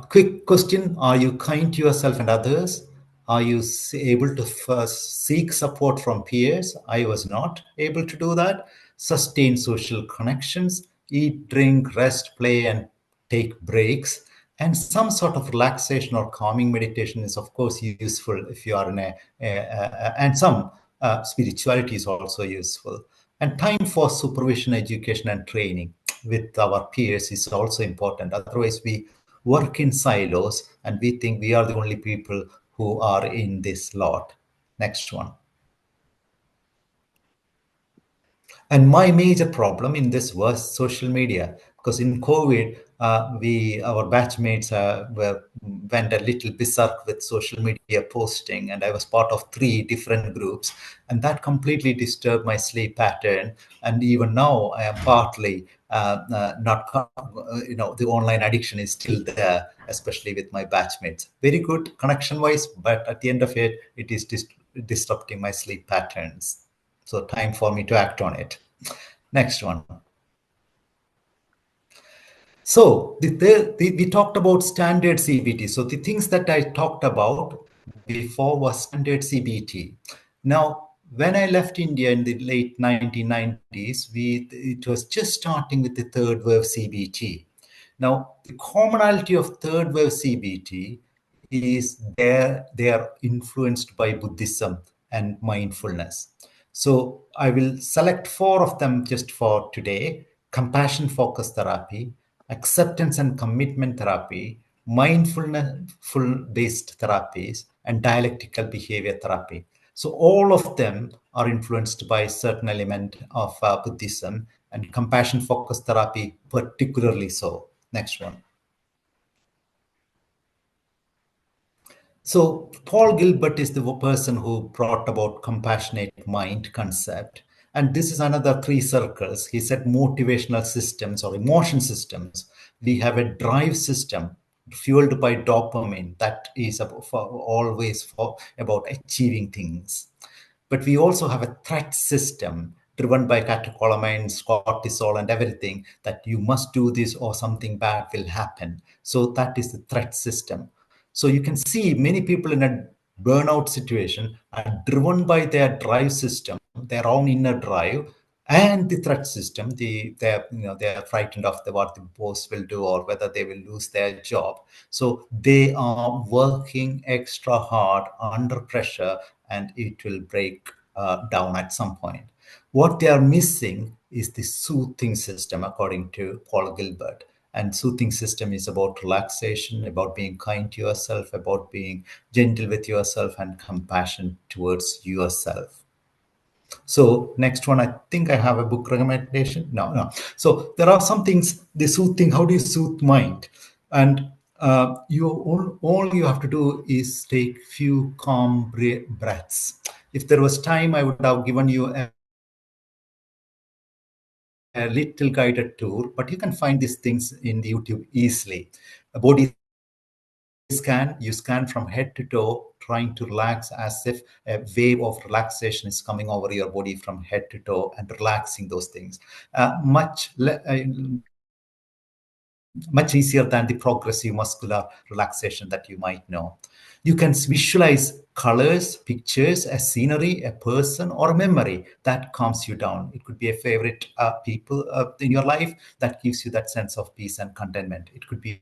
quick question: are you kind to yourself and others? Are you able to first seek support from peers? I was not able to do that. Sustain social connections, eat, drink, rest, play, and take breaks. And some sort of relaxation or calming meditation is, of course, useful if you are in and some spirituality is also useful. And time for supervision, education, and training with our peers is also important. Otherwise, we work in silos and we think we are the only people who are in this lot. Next one. And my major problem in this was social media, because in COVID, our batchmates went a little berserk with social media posting, and I was part of 3 different groups, and that completely disturbed my sleep pattern. And even now, I am partly not, the online addiction is still there, especially with my batchmates. Very good connection-wise, but at the end of it, it is disrupting my sleep patterns. So time for me to act on it. Next one. So we talked about standard CBT. So the things that I talked about before was standard CBT. Now, when I left India in the late 1990s, it was just starting with the third wave CBT. Now, the commonality of third wave CBT is they are influenced by Buddhism and mindfulness. So I will select 4 of them just for today: compassion focused therapy, acceptance and commitment therapy, mindfulness based therapies, and dialectical behavior therapy. So all of them are influenced by a certain element of Buddhism, and compassion focused therapy particularly so. Next one. So Paul Gilbert is the person who brought about compassionate mind concept. And this is another 3 circles. He said motivational systems or emotion systems. We have a drive system fueled by dopamine that is always about achieving things. But we also have a threat system driven by catecholamines, cortisol, and everything, that you must do this or something bad will happen. So that is the threat system. So you can see many people in a burnout situation are driven by their drive system, their own inner drive, and the threat system. They're frightened of what the boss will do or whether they will lose their job. So they are working extra hard under pressure, and it will break down at some point. What they are missing is the soothing system, according to Paul Gilbert. And soothing system is about relaxation, about being kind to yourself, about being gentle with yourself, and compassion towards yourself. So next one, I think I have a book recommendation. No. So there are some things, the soothing, how do you soothe mind? And all you have to do is take few calm breaths. If there was time, I would have given you a little guided tour, but you can find these things in YouTube easily. A body scan, you scan from head to toe, trying to relax as if a wave of relaxation is coming over your body from head to toe and relaxing those things. Much easier than the progressive muscular relaxation that you might know. You can visualize colors, pictures, a scenery, a person, or a memory that calms you down. It could be a favorite people in your life that gives you that sense of peace and contentment. It could be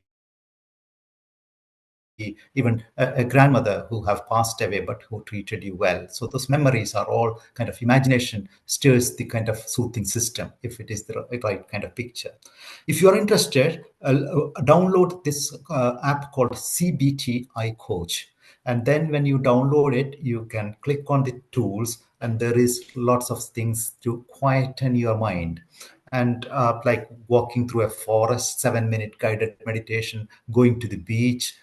even a grandmother who have passed away but who treated you well. So those memories are all kind of imagination stirs the kind of soothing system if it is the right kind of picture. If you are interested, download this app called CBT Coach. And then when you download it, you can click on the tools, and there is lots of things to quieten your mind. And like walking through a forest, 7-minute guided meditation, going to the beach,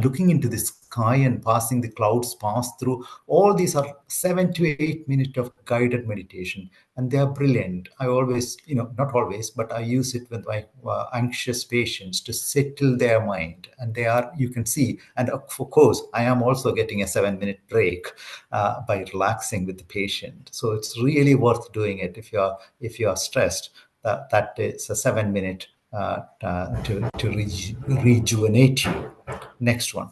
looking into the sky and passing the clouds pass through. All these are 7 to 8 minutes of guided meditation, and they are brilliant. I always, not always, but I use it with my anxious patients to settle their mind. And they are, you can see, and of course, I am also getting a 7-minute break by relaxing with the patient. So it's really worth doing it if you are stressed. That is a 7-minute to rejuvenate you. Next one.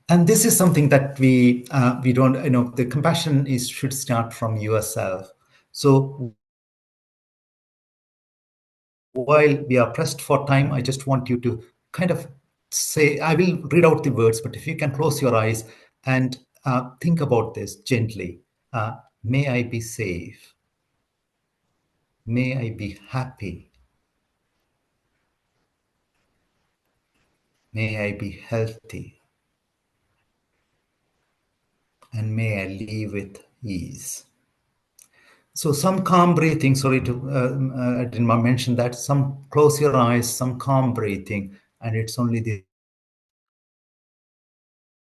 And this is something that we don't, the compassion should start from yourself. So while we are pressed for time, I just want you to kind of say, I will read out the words, but if you can close your eyes and think about this gently. May I be safe. May I be happy. May I be healthy. And may I live with ease. So some calm breathing, sorry I didn't mention that, some close your eyes, some calm breathing, and it's only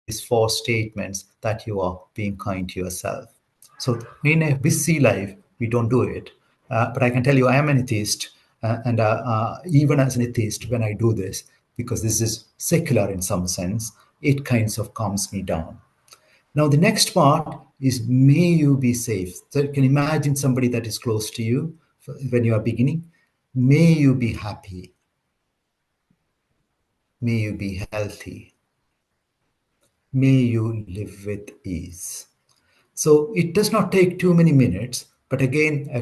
these 4 statements that you are being kind to yourself. So in a busy life, we don't do it. But I can tell you, I am an atheist. And even as an atheist, when I do this, because this is secular in some sense, it kinds of calms me down. Now, the next part is, may you be safe. So you can imagine somebody that is close to you when you are beginning. May you be happy. May you be healthy. May you live with ease. So it does not take too many minutes, but again, a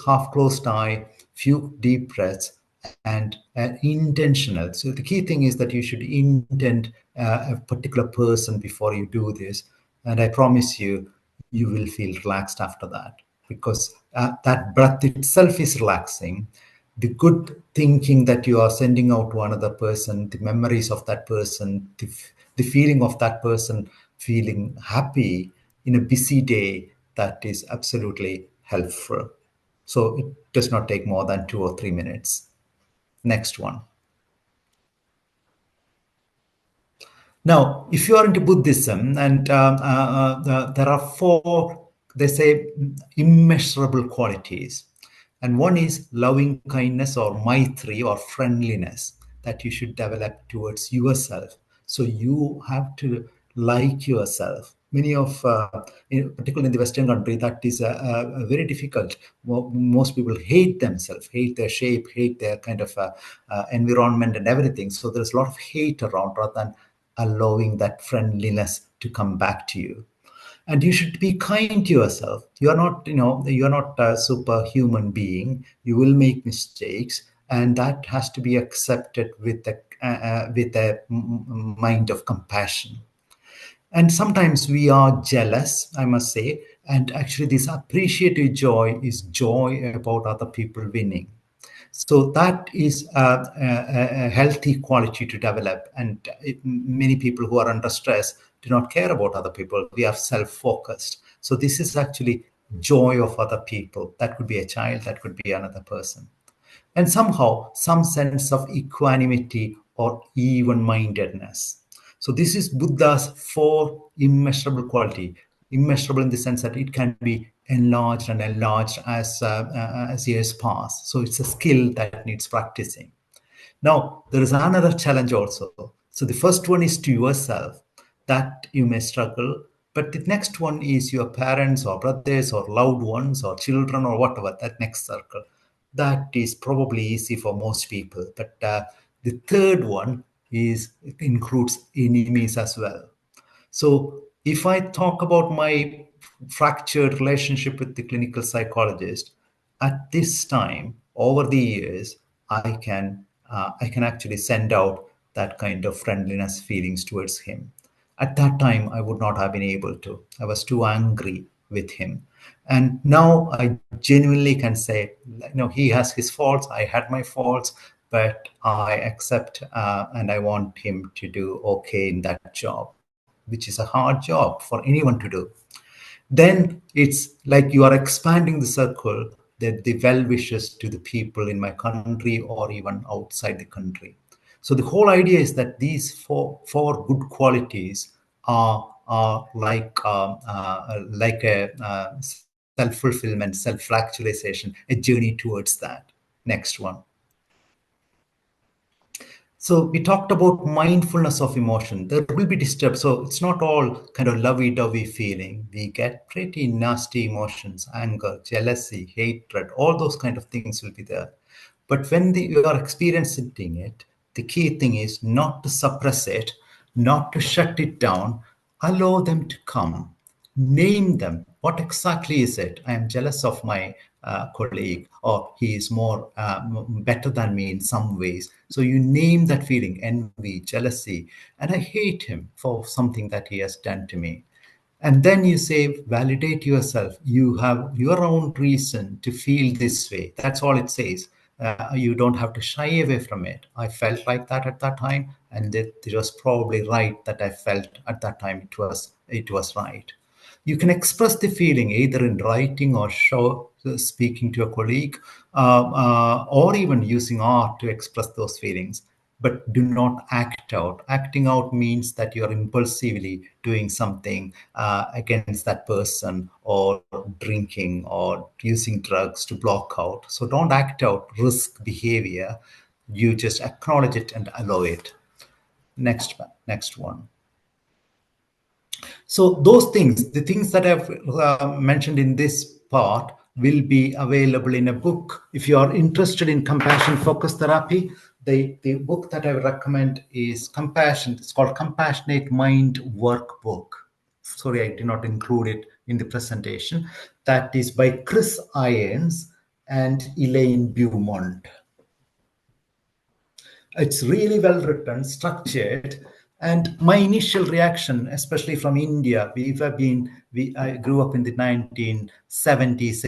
half-closed eye, few deep breaths, and intentional. So the key thing is that you should intend a particular person before you do this. And I promise you, you will feel relaxed after that, because that breath itself is relaxing. The good thinking that you are sending out to another person, the memories of that person, the feeling of that person feeling happy in a busy day, that is absolutely helpful. So it does not take more than 2 or 3 minutes. Next one. Now, if you are into Buddhism, and there are 4, they say, immeasurable qualities. And one is loving kindness or maitri or friendliness that you should develop towards yourself. So you have to like yourself. Many of, particularly in the Western country, that is very difficult. Most people hate themselves, hate their shape, hate their kind of environment and everything. So there's a lot of hate around rather than allowing that friendliness to come back to you. And you should be kind to yourself. You're not, you're not a superhuman being. You will make mistakes, and that has to be accepted with a mind of compassion. And sometimes we are jealous, I must say. And actually, this appreciative joy is joy about other people winning. So that is a healthy quality to develop. And many people who are under stress do not care about other people. We are self-focused. So this is actually joy of other people. That could be a child, that could be another person. And somehow some sense of equanimity or even-mindedness. So this is Buddha's four immeasurable quality. Immeasurable in the sense that it can be enlarged and enlarged as years pass. So it's a skill that needs practicing. Now, there is another challenge also. So the first one is to yourself, that you may struggle. But the next one is your parents or brothers or loved ones or children or whatever, that next circle. That is probably easy for most people. But the third one includes enemies as well. So if I talk about my fractured relationship with the clinical psychologist, at this time, over the years, I can actually send out that kind of friendliness feelings towards him. At that time, I would not have been able to. I was too angry with him. And now I genuinely can say, he has his faults, I had my faults, but I accept and I want him to do okay in that job, which is a hard job for anyone to do. Then it's like you are expanding the circle, the well wishes to the people in my country or even outside the country. So the whole idea is that these four good qualities are like a self-fulfillment, self-actualization, a journey towards that. Next one. So we talked about mindfulness of emotion. There will be disturbed. So it's not all kind of lovey-dovey feeling. We get pretty nasty emotions, anger, jealousy, hatred, all those kind of things will be there. But when you are experiencing it, the key thing is not to suppress it, not to shut it down, allow them to come. Name them. What exactly is it? I am jealous of my colleague, or he is more better than me in some ways. So you name that feeling, envy, jealousy, and I hate him for something that he has done to me. And then you say, validate yourself. You have your own reason to feel this way. That's all it says. You don't have to shy away from it. I felt like that at that time, and it was probably right that I felt at that time. It was right. You can express the feeling either in writing or speaking to a colleague, or even using art to express those feelings. But do not act out. Acting out means that you're impulsively doing something against that person, or drinking or using drugs to block out. So don't act out risk behavior. You just acknowledge it and allow it. Next one. So those things, the things that I've mentioned in this part, will be available in a book. If you are interested in compassion focused therapy, the book that I recommend is Compassion. It's called Compassionate Mind Workbook. Sorry, I did not include it in the presentation. That is by Chris Irons and Elaine Beaumont. It's really well written, structured. And my initial reaction, especially from India, I grew up in the 1970s,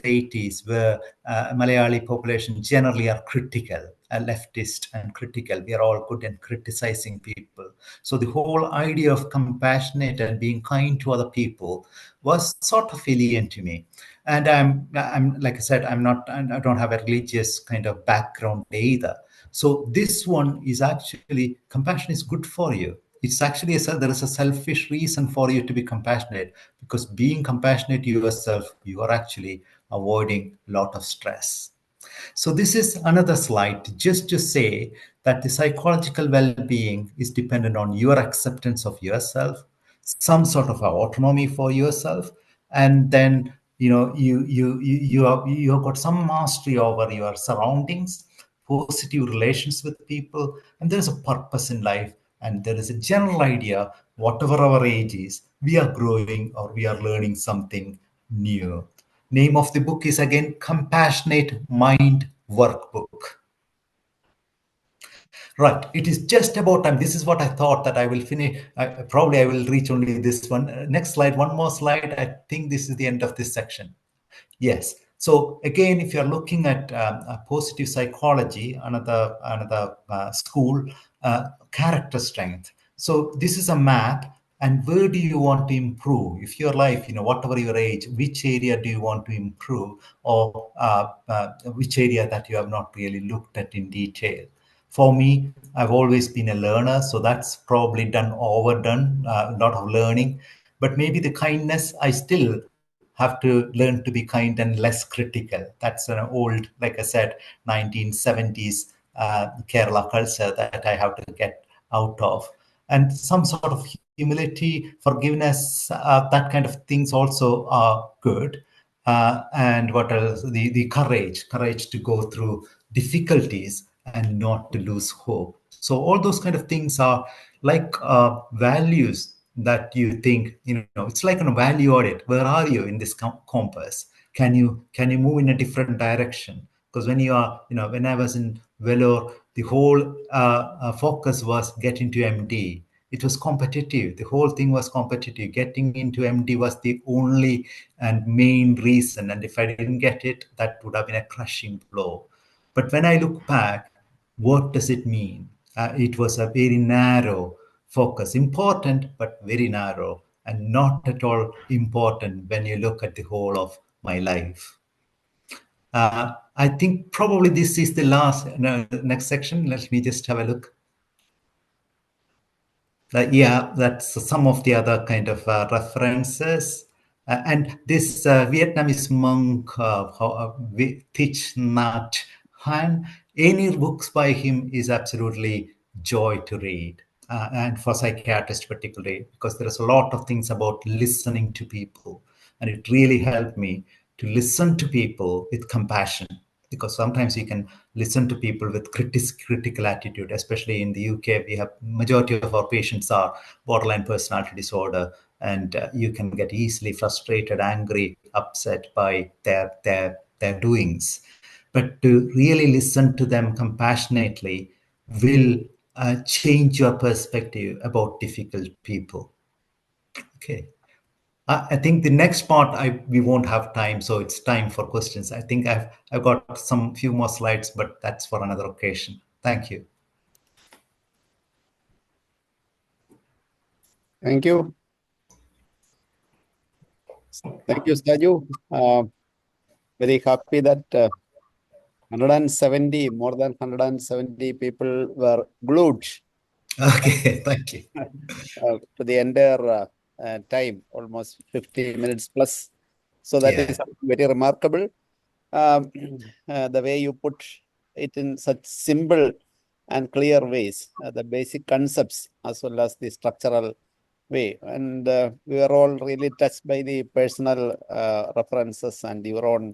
80s, where Malayali population generally are critical, leftist and critical. We are all good at criticizing people. So the whole idea of compassionate and being kind to other people was sort of alien to me. And I'm like I said, I don't have a religious kind of background either. So this one is actually, compassion is good for you. It's actually, there is a selfish reason for you to be compassionate, because being compassionate to yourself, you are actually avoiding a lot of stress. So this is another slide just to say that the psychological well-being is dependent on your acceptance of yourself, some sort of autonomy for yourself, and then you have got some mastery over your surroundings, positive relations with people, and there is a purpose in life, and there is a general idea, whatever our age is, we are growing or we are learning something new. Name of the book is again Compassionate Mind Workbook. Right, it is just about time. This is what I thought that I will finish. Probably I will reach only this one. Next slide, one more slide. I think this is the end of this section. Yes. So again, if you're looking at positive psychology, another school, character strength. So this is a map, and where do you want to improve? If your life, whatever your age, which area do you want to improve, or which area that you have not really looked at in detail? For me, I've always been a learner, so that's probably overdone, a lot of learning. But maybe the kindness, I still have to learn to be kind and less critical. That's an old, like I said, 1970s Kerala culture that I have to get out of. And some sort of humility, forgiveness, that kind of things also are good. And what else? The courage to go through difficulties and not to lose hope. So all those kind of things are like values that you think, it's like a value audit. Where are you in this compass? Can you move in a different direction? Because when you are, when I was in Vellore, the whole focus was get into MD. It was competitive. The whole thing was competitive. Getting into MD was the only and main reason. And if I didn't get it, that would have been a crushing blow. But when I look back, what does it mean? It was a very narrow focus, important, but very narrow, and not at all important when you look at the whole of my life. I think probably this is the last, next section. Let me just have a look. Yeah, that's some of the other kind of references. And this Vietnamese monk, Thich Nhat Hanh, any books by him is absolutely joy to read. And for psychiatrists particularly, because there is a lot of things about listening to people. And it really helped me to listen to people with compassion, because sometimes you can listen to people with critical attitude. Especially in the UK, we have majority of our patients are borderline personality disorder, and you can get easily frustrated, angry, upset by their doings. But to really listen to them compassionately will change your perspective about difficult people. Okay. I think the next part we won't have time, so it's time for questions. I think I've got some few more slides, but that's for another occasion. Thank you. Thank you. Thank you, Saju. Very happy that 170, more than 170 people were glued Okay, thank you. to the entire time, almost 50 minutes plus. So that is very remarkable. The way you put it in such simple and clear ways, the basic concepts as well as the structural way. And we are all really touched by the personal references and your own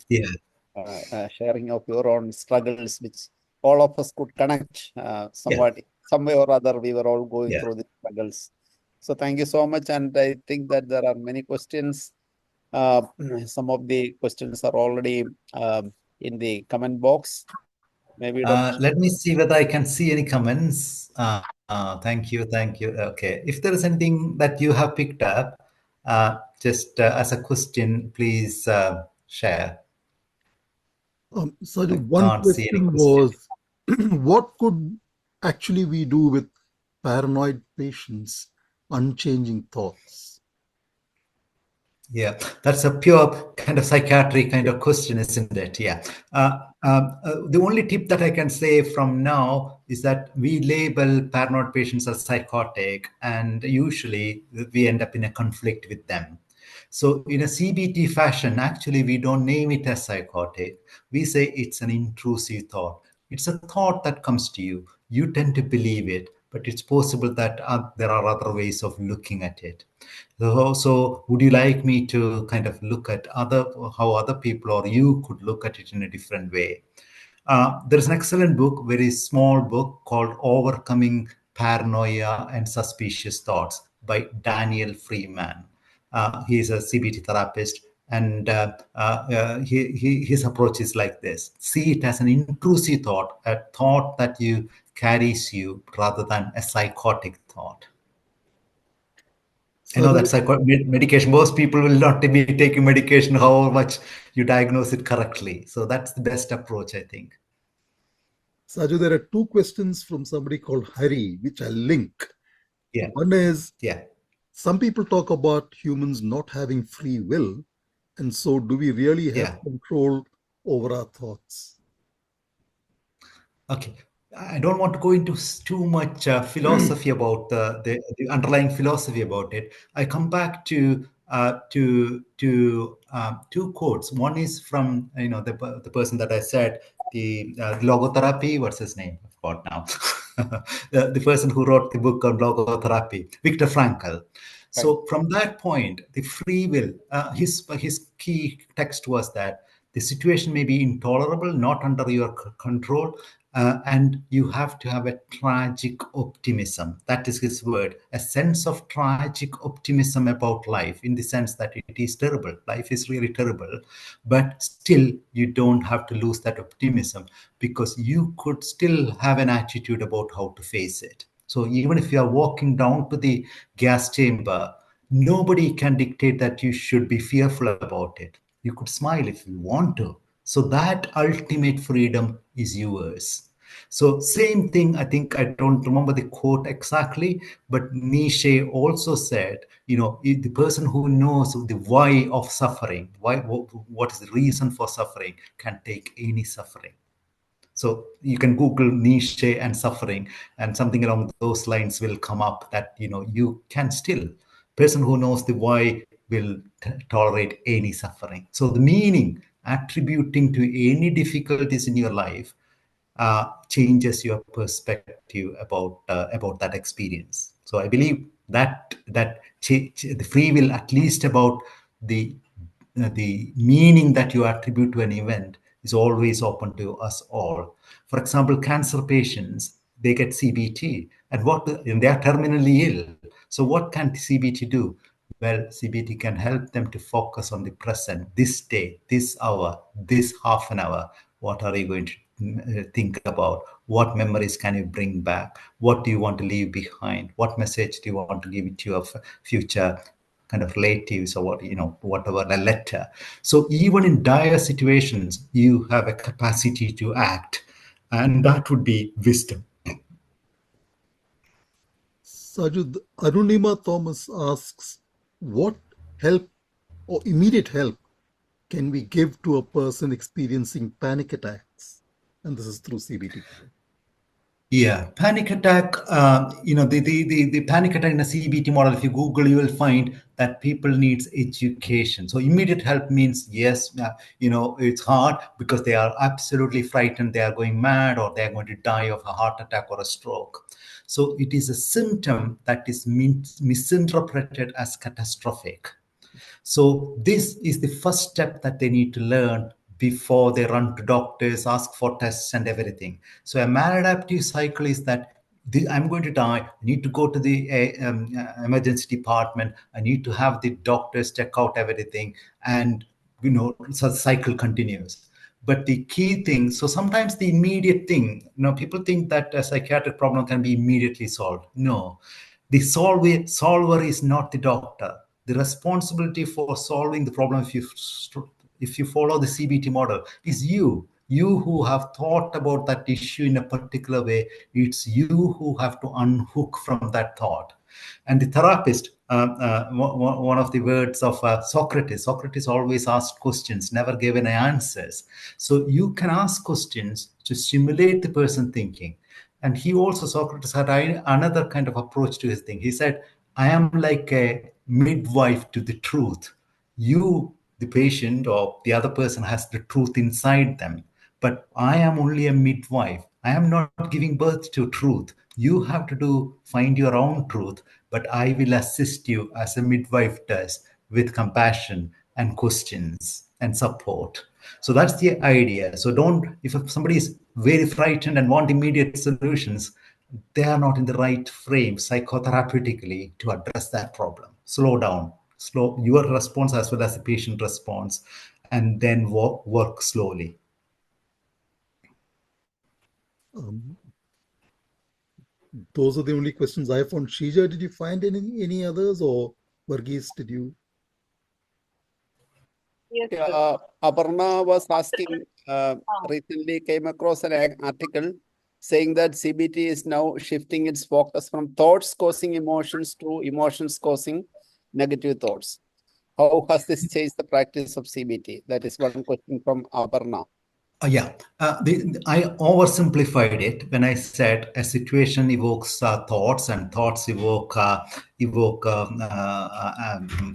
sharing of your own struggles, which all of us could connect somewhat, some way or other. We were all going through the struggles. So thank you so much. And I think that there are many questions. Some of the questions are already in the comment box. Maybe let me see whether I can see any comments. Thank you. Okay, if there is anything that you have picked up, just as a question, please share. Sorry, one question was, what could actually we do with paranoid patients' unchanging thoughts? Yeah, that's a pure kind of psychiatric kind of question, isn't it? Yeah. The only tip that I can say from now is that we label paranoid patients as psychotic, and usually we end up in a conflict with them. So in a CBT fashion, actually, we don't name it as psychotic. We say it's an intrusive thought. It's a thought that comes to you. You tend to believe it, but it's possible that there are other ways of looking at it. So would you like me to kind of look at how other people or you could look at it in a different way? There's an excellent book, very small book called Overcoming Paranoia and Suspicious Thoughts by Daniel Freeman. He is a CBT therapist, and his approach is like this: see it as an intrusive thought, a thought that you carries you rather than a psychotic thought. I know that medication, most people will not be taking medication, however much you diagnose it correctly. So that's the best approach, I think. Saju, there are two questions from somebody called Hari, which I'll link. Yeah. One is, yeah. Some people talk about humans not having free will. And so do we really have control over our thoughts? Okay. I don't want to go into too much philosophy about the underlying philosophy about it. I come back to two quotes. One is from the person that I said, the logotherapy. What's his name? I forgot now. the person who wrote the book on logotherapy, Viktor Frankl. So from that point, the free will, his key text was that the situation may be intolerable, not under your control, and you have to have a tragic optimism. That is his word, a sense of tragic optimism about life, in the sense that it is terrible. Life is really terrible, but still you don't have to lose that optimism, because you could still have an attitude about how to face it. So even if you are walking down to the gas chamber, nobody can dictate that you should be fearful about it. You could smile if you want to. So that ultimate freedom is yours. So same thing, I think, I don't remember the quote exactly, but Nietzsche also said, the person who knows the why of suffering, what is the reason for suffering, can take any suffering. So you can Google Nietzsche and suffering, and something along those lines will come up, that you can still, person who knows the why will tolerate any suffering. So the meaning attributing to any difficulties in your life changes your perspective about that experience. So I believe that the free will, at least about the meaning that you attribute to an event, is always open to us all. For example, cancer patients, they get CBT, and they are terminally ill. So what can CBT do? Well, CBT can help them to focus on the present, this day, this hour, this half an hour. What are you going to think about? What memories can you bring back? What do you want to leave behind? What message do you want to give to your future kind of relatives, or whatever, a letter? So even in dire situations, you have a capacity to act, and that would be wisdom. Saju, Arunima Thomas asks, what help or immediate help can we give to a person experiencing panic attacks? And this is through CBT. Yeah, panic attack, the panic attack in a CBT model, if you Google, you will find that people needs education. So immediate help means, yes, it's hard because they are absolutely frightened, they are going mad, or they are going to die of a heart attack or a stroke. So it is a symptom that is misinterpreted as catastrophic. So this is the first step that they need to learn before they run to doctors, ask for tests and everything. So a maladaptive cycle is that I'm going to die. I need to go to the emergency department. I need to have the doctors check out everything, and so the cycle continues. But the key thing, so sometimes the immediate thing, people think that a psychiatric problem can be immediately solved. No, the solver is not the doctor. The responsibility for solving the problem, if you follow the CBT model, is you who have thought about that issue in a particular way. It's you who have to unhook from that thought. And the therapist, one of the words of Socrates always asked questions, never gave any answers. So you can ask questions to stimulate the person thinking. And Socrates had another kind of approach to his thing. He said, I am like a midwife to the truth. You, the patient, or the other person, has the truth inside them, but I am only a midwife. I am not giving birth to truth. You have to find your own truth, but I will assist you as a midwife does, with compassion and questions and support. So that's the idea. So if somebody is very frightened and want immediate solutions, they are not in the right frame psychotherapeutically to address that problem. Slow down, slow your response as well as the patient response, and then work slowly. Um, those are the only questions I found. Shija, did you find any others, or Varghese, did you? Yes, sir. Aparna was asking, Ah. recently came across an article saying that CBT is now shifting its focus from thoughts causing emotions to emotions causing negative thoughts. How has this changed the practice of CBT? That is one question from Aparna. I oversimplified it when I said a situation evokes thoughts, and thoughts evoke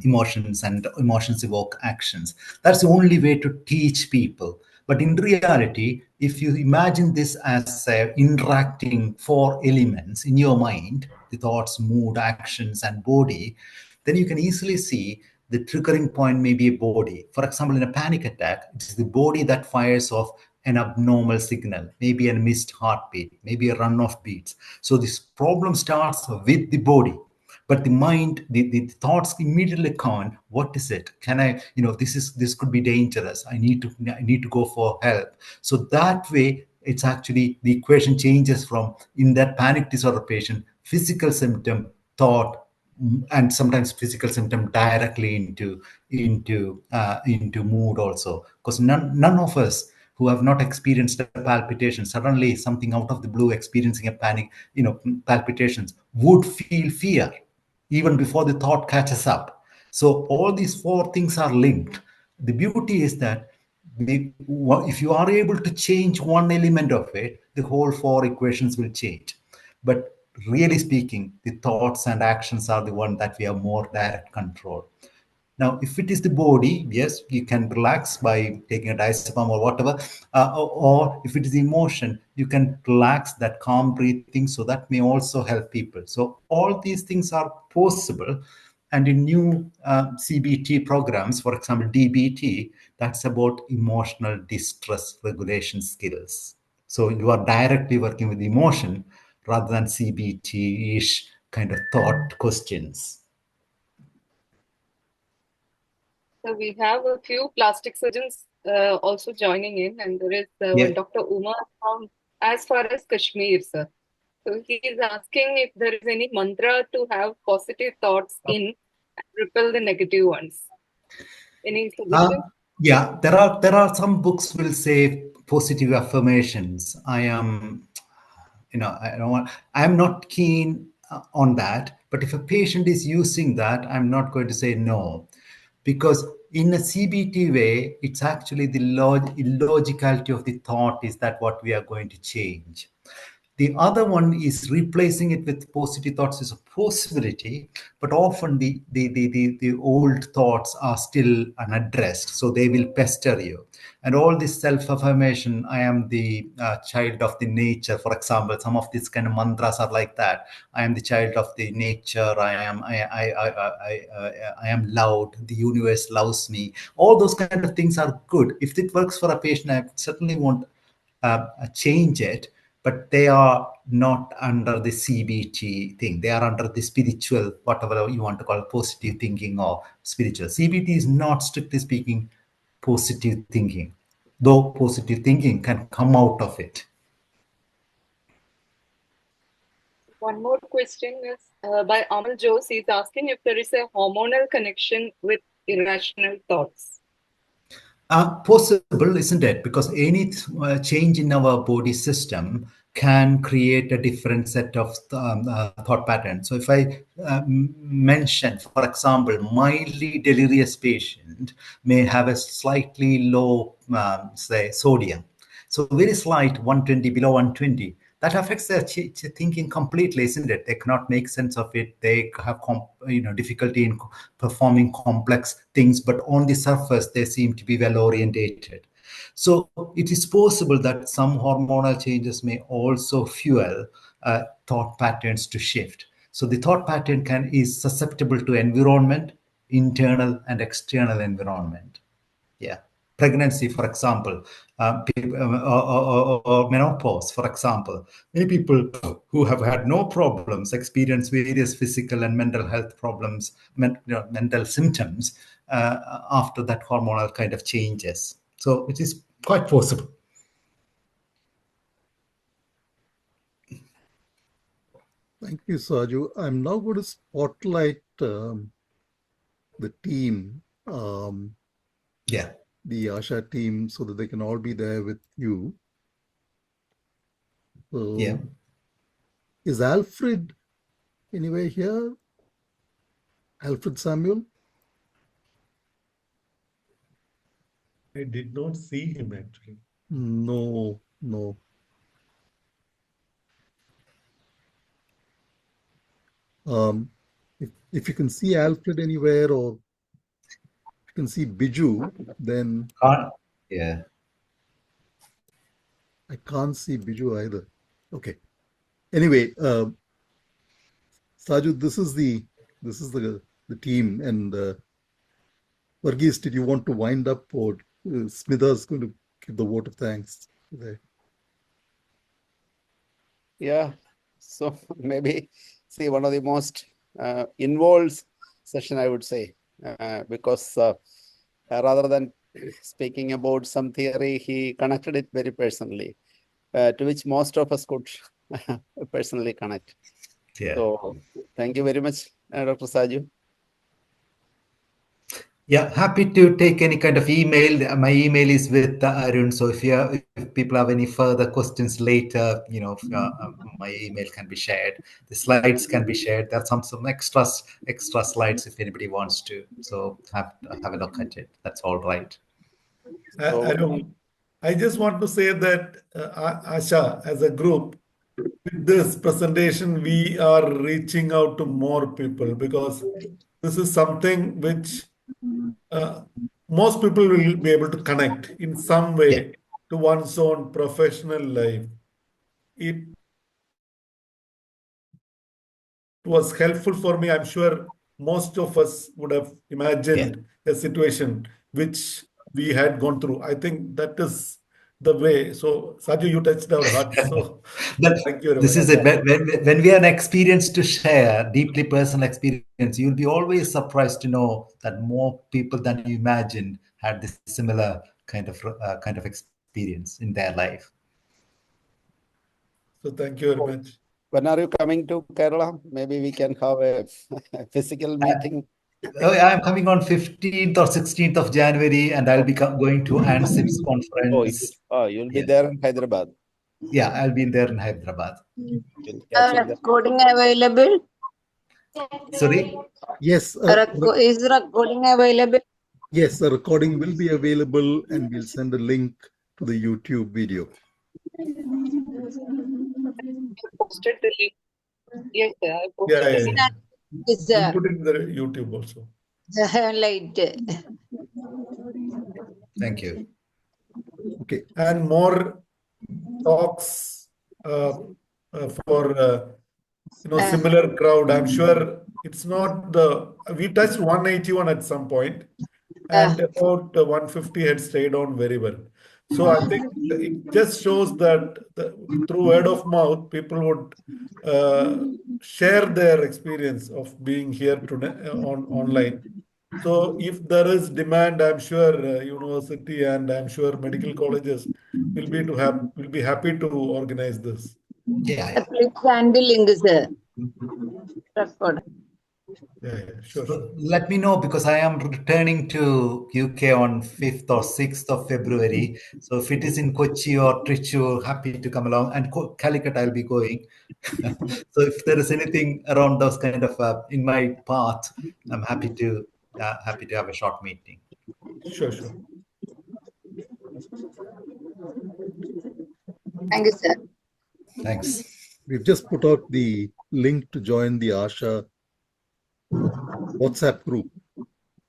emotions, and emotions evoke actions. That's the only way to teach people. But in reality, if you imagine this as interacting four elements in your mind, the thoughts, mood, actions, and body, then you can easily see the triggering point may be a body. For example, in a panic attack, it is the body that fires off an abnormal signal, maybe a missed heartbeat, maybe a run of beats. So this problem starts with the body. But the mind, the thoughts immediately come. What is it? Can I, this could be dangerous. I need to go for help. So that way, it's actually the equation changes from, in that panic disorder patient, physical symptom, thought, and sometimes physical symptom directly into mood also, because none of us who have not experienced a palpitation, suddenly something out of the blue experiencing a panic, palpitations, would feel fear even before the thought catches up. So all these four things are linked. The beauty is that if you are able to change one element of it, the whole four equations will change. But really speaking, the thoughts and actions are the one that we have more direct control. Now, if it is the body, yes, you can relax by taking a diazepam or whatever. Or if it is emotion, you can relax, that calm breathing. So that may also help people. So all these things are possible. And in new CBT programs, for example, DBT, that's about emotional distress regulation skills. So you are directly working with emotion rather than CBT-ish kind of thought questions. So we have a few plastic surgeons also joining in, and there is one Dr. Umar from as far as Kashmir, sir. So he is asking if there is any mantra to have positive thoughts in and repel the negative ones. Any suggestion? Yeah, there are some books will say positive affirmations. I'm not keen on that. But if a patient is using that, I'm not going to say no, because in a CBT way, it's actually the illogicality of the thought is that what we are going to change. The other one is replacing it with positive thoughts is a possibility, but often the old thoughts are still unaddressed, so they will pester you. And all this self-affirmation, I am the child of the nature, for example, some of these kind of mantras are like that. I am the child of the nature. I am loved. The universe loves me. All those kind of things are good. If it works for a patient, I certainly won't change it, but they are not under the CBT thing. They are under the spiritual, whatever you want to call it, positive thinking or spiritual. CBT is not, strictly speaking, positive thinking, though positive thinking can come out of it. One more question is by Amal Jose. He's asking if there is a hormonal connection with irrational thoughts. Possible, isn't it? Because any change in our body system can create a different set of thought patterns. So if I mention, for example, mildly delirious patient may have a slightly low, say, sodium. So very slight, 120, below 120. That affects their thinking completely, isn't it? They cannot make sense of it. They have difficulty in performing complex things, but on the surface, they seem to be well orientated. So it is possible that some hormonal changes may also fuel thought patterns to shift. So the thought pattern is susceptible to environment, internal and external environment. Yeah. pregnancy, for example, or menopause, for example. Many people who have had no problems experience various physical and mental health problems, mental symptoms after that hormonal kind of changes. So it is quite possible. Thank you, Saju. I'm now going to spotlight the team, the ASHA team, so that they can all be there with you. So, is Alfred anywhere here? Alfred Samuel? I did not see him actually. No. If you can see Alfred anywhere, or you can see Biju, then I can't see Biju either. Okay. Anyway, Saju, this is the team, and Varghese, did you want to wind up, or Smitha is going to give the vote of thanks today? Yeah. So maybe see one of the most involved session, I would say, because rather than speaking about some theory, he connected it very personally, to which most of us could personally connect. So thank you very much, Dr. Saju. Yeah, happy to take any kind of email. My email is with Arun. So if people have any further questions later, my email can be shared. The slides can be shared. There's some extra slides if anybody wants to. So have a look at it. That's all right. Arun, I just want to say that ASHA as a group, with this presentation, we are reaching out to more people, because this is something which most people will be able to connect in some way to one's own professional life. It was helpful for me. I'm sure most of us would have imagined a situation which we had gone through. I think that is the way. So, Saju, you touched our hearts. So, thank you very much. This is it. When we are experienced to share deeply personal experience, you'll be always surprised to know that more people than you imagined had this similar kind of experience in their life. So, thank you very much. When are you coming to Kerala? Maybe we can have a physical meeting. I'm coming on 15th or 16th of January, and I'll be going to ANSIP's conference. You'll be there in Hyderabad. Yeah, I'll be there in Hyderabad. Recording available? Sorry? Yes. Is recording available? Yes, the recording will be available, and we'll send a link to the YouTube video. Posted the link. Yes, sir. I posted the link. Yes, We'll put it in the YouTube also. Thank you. Okay. And more talks for similar crowd. I'm sure it's not we touched 181 at some point, and about 150 had stayed on very well. So I think it just shows that through word of mouth, people would share their experience of being here today online. So if there is demand, I'm sure university and I'm sure medical colleges will be happy to organize this. Please send the link, sir. Record. Sure. So let me know, because I am returning to UK on 5th or 6th of February. So if it is in Kochi or Trichy, happy to come along. And Calicut, I'll be going. So if there is anything around those kind of in my path, I'm happy to have a short meeting. Sure. Thank you, sir. Thanks. We've just put out the link to join the ASHA WhatsApp group,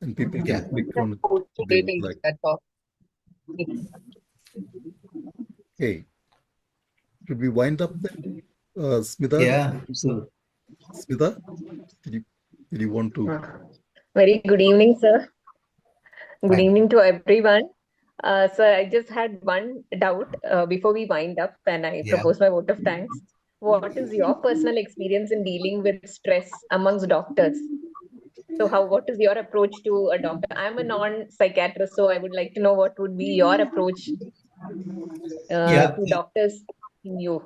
and people can click on it. Okay. Should we wind up then? Smitha? Yeah. So, Smitha, did you want to? Very good evening, sir. Good evening to everyone. So I just had one doubt before we wind up, and I propose my vote of thanks. What is your personal experience in dealing with stress amongst doctors? So what is your approach to a doctor? I'm a non-psychiatrist, so I would like to know what would be your approach to doctors in you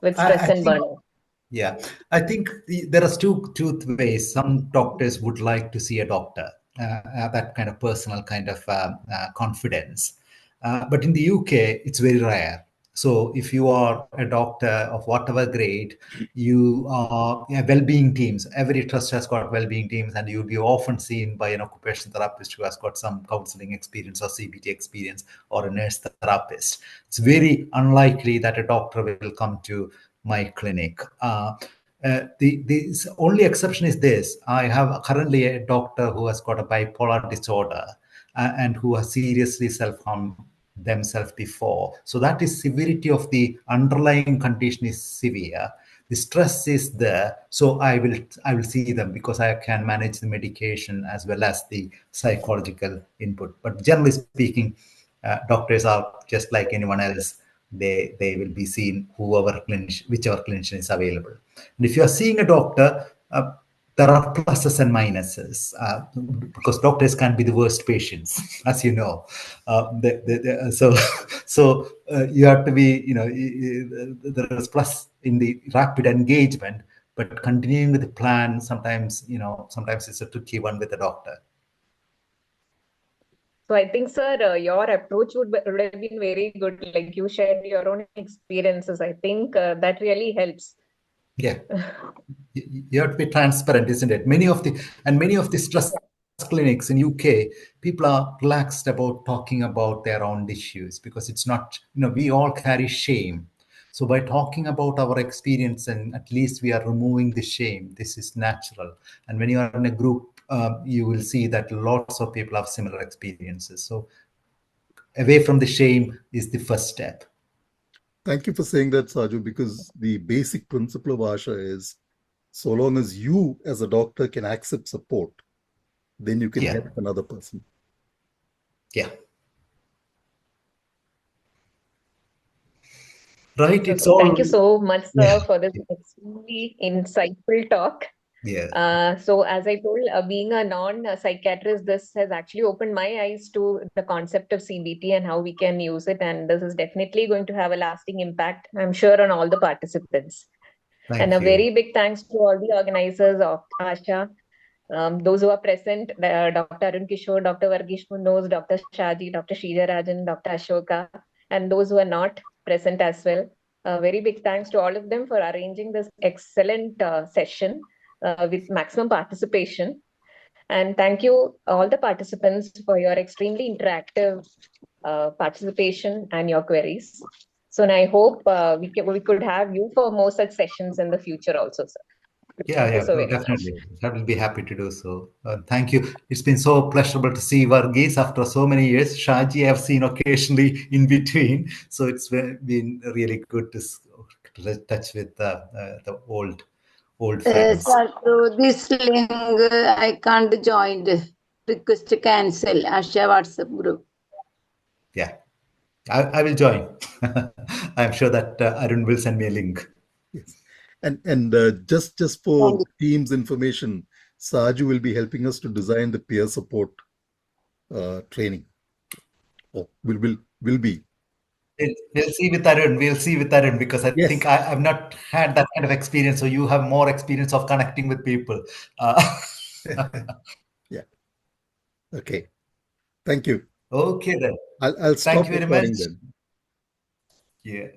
with stress and burnout. Yeah, I think there are two ways. Some doctors would like to see a doctor, that kind of personal kind of confidence. But in the UK, it's very rare. So if you are a doctor of whatever grade, you are well-being teams. Every trust has got well-being teams, and you'll be often seen by an occupational therapist who has got some counseling experience or CBT experience, or a nurse therapist. It's very unlikely that a doctor will come to my clinic. The only exception is this: I have currently a doctor who has got a bipolar disorder and who has seriously self-harmed themselves before. So that is severity of the underlying condition is severe. The stress is there, so I will see them because I can manage the medication as well as the psychological input. But generally speaking, doctors are just like anyone else. They will be seen whichever clinician is available. And if you are seeing a doctor, there are pluses and minuses, because doctors can be the worst patients, as you know. So you have to be, there is plus in the rapid engagement, but continuing with the plan sometimes it's a tricky one with the doctor. So I think, sir, your approach would have been very good. Like you shared your own experiences. I think that really helps. Yeah, you have to be transparent, isn't it? Many of the stress clinics in UK, people are relaxed about talking about their own issues because it's not, we all carry shame. So by talking about our experience, and at least we are removing the shame, this is natural. And when you are in a group, you will see that lots of people have similar experiences. So away from the shame is the first step. Thank you for saying that, Saju, because the basic principle of ASHA is so long as you as a doctor can accept support, then you can help another person. Yeah. Right. It's all. Thank you so much, sir, for this extremely insightful talk. Yeah. So as I told, being a non-psychiatrist, this has actually opened my eyes to the concept of CBT and how we can use it. And this is definitely going to have a lasting impact, I'm sure, on all the participants. Thank you. You. Very big thanks to all the organizers of ASHA, those who are present, Dr. Arun Kishore, Dr. Vargish Munnoz, Dr. Shaji, Dr. Shrija Rajan, Dr. Ashoka, and those who are not present as well. Very big thanks to all of them for arranging this excellent session with maximum participation. And thank you all the participants for your extremely interactive participation and your queries. So and I hope we could have you for more such sessions in the future also, sir. Yeah, so definitely. I will be happy to do so. Thank you. It's been so pleasurable to see Varghese after so many years. Shaji I've seen occasionally in between. So it's been really good to touch with the old friends. Sir, through this link, I can't join. Request to cancel ASHA WhatsApp group. Yeah, I will join. I'm sure that Arun will send me a link. Yes. And just for team's information, Saju will be helping us to design the peer support training. Oh, will be. We'll see with Arun. We'll see with Arun because I think I've not had that kind of experience. So you have more experience of connecting with people. Yeah. Okay. Thank you. Okay then. I'll stop Thank you very much. then. Yeah.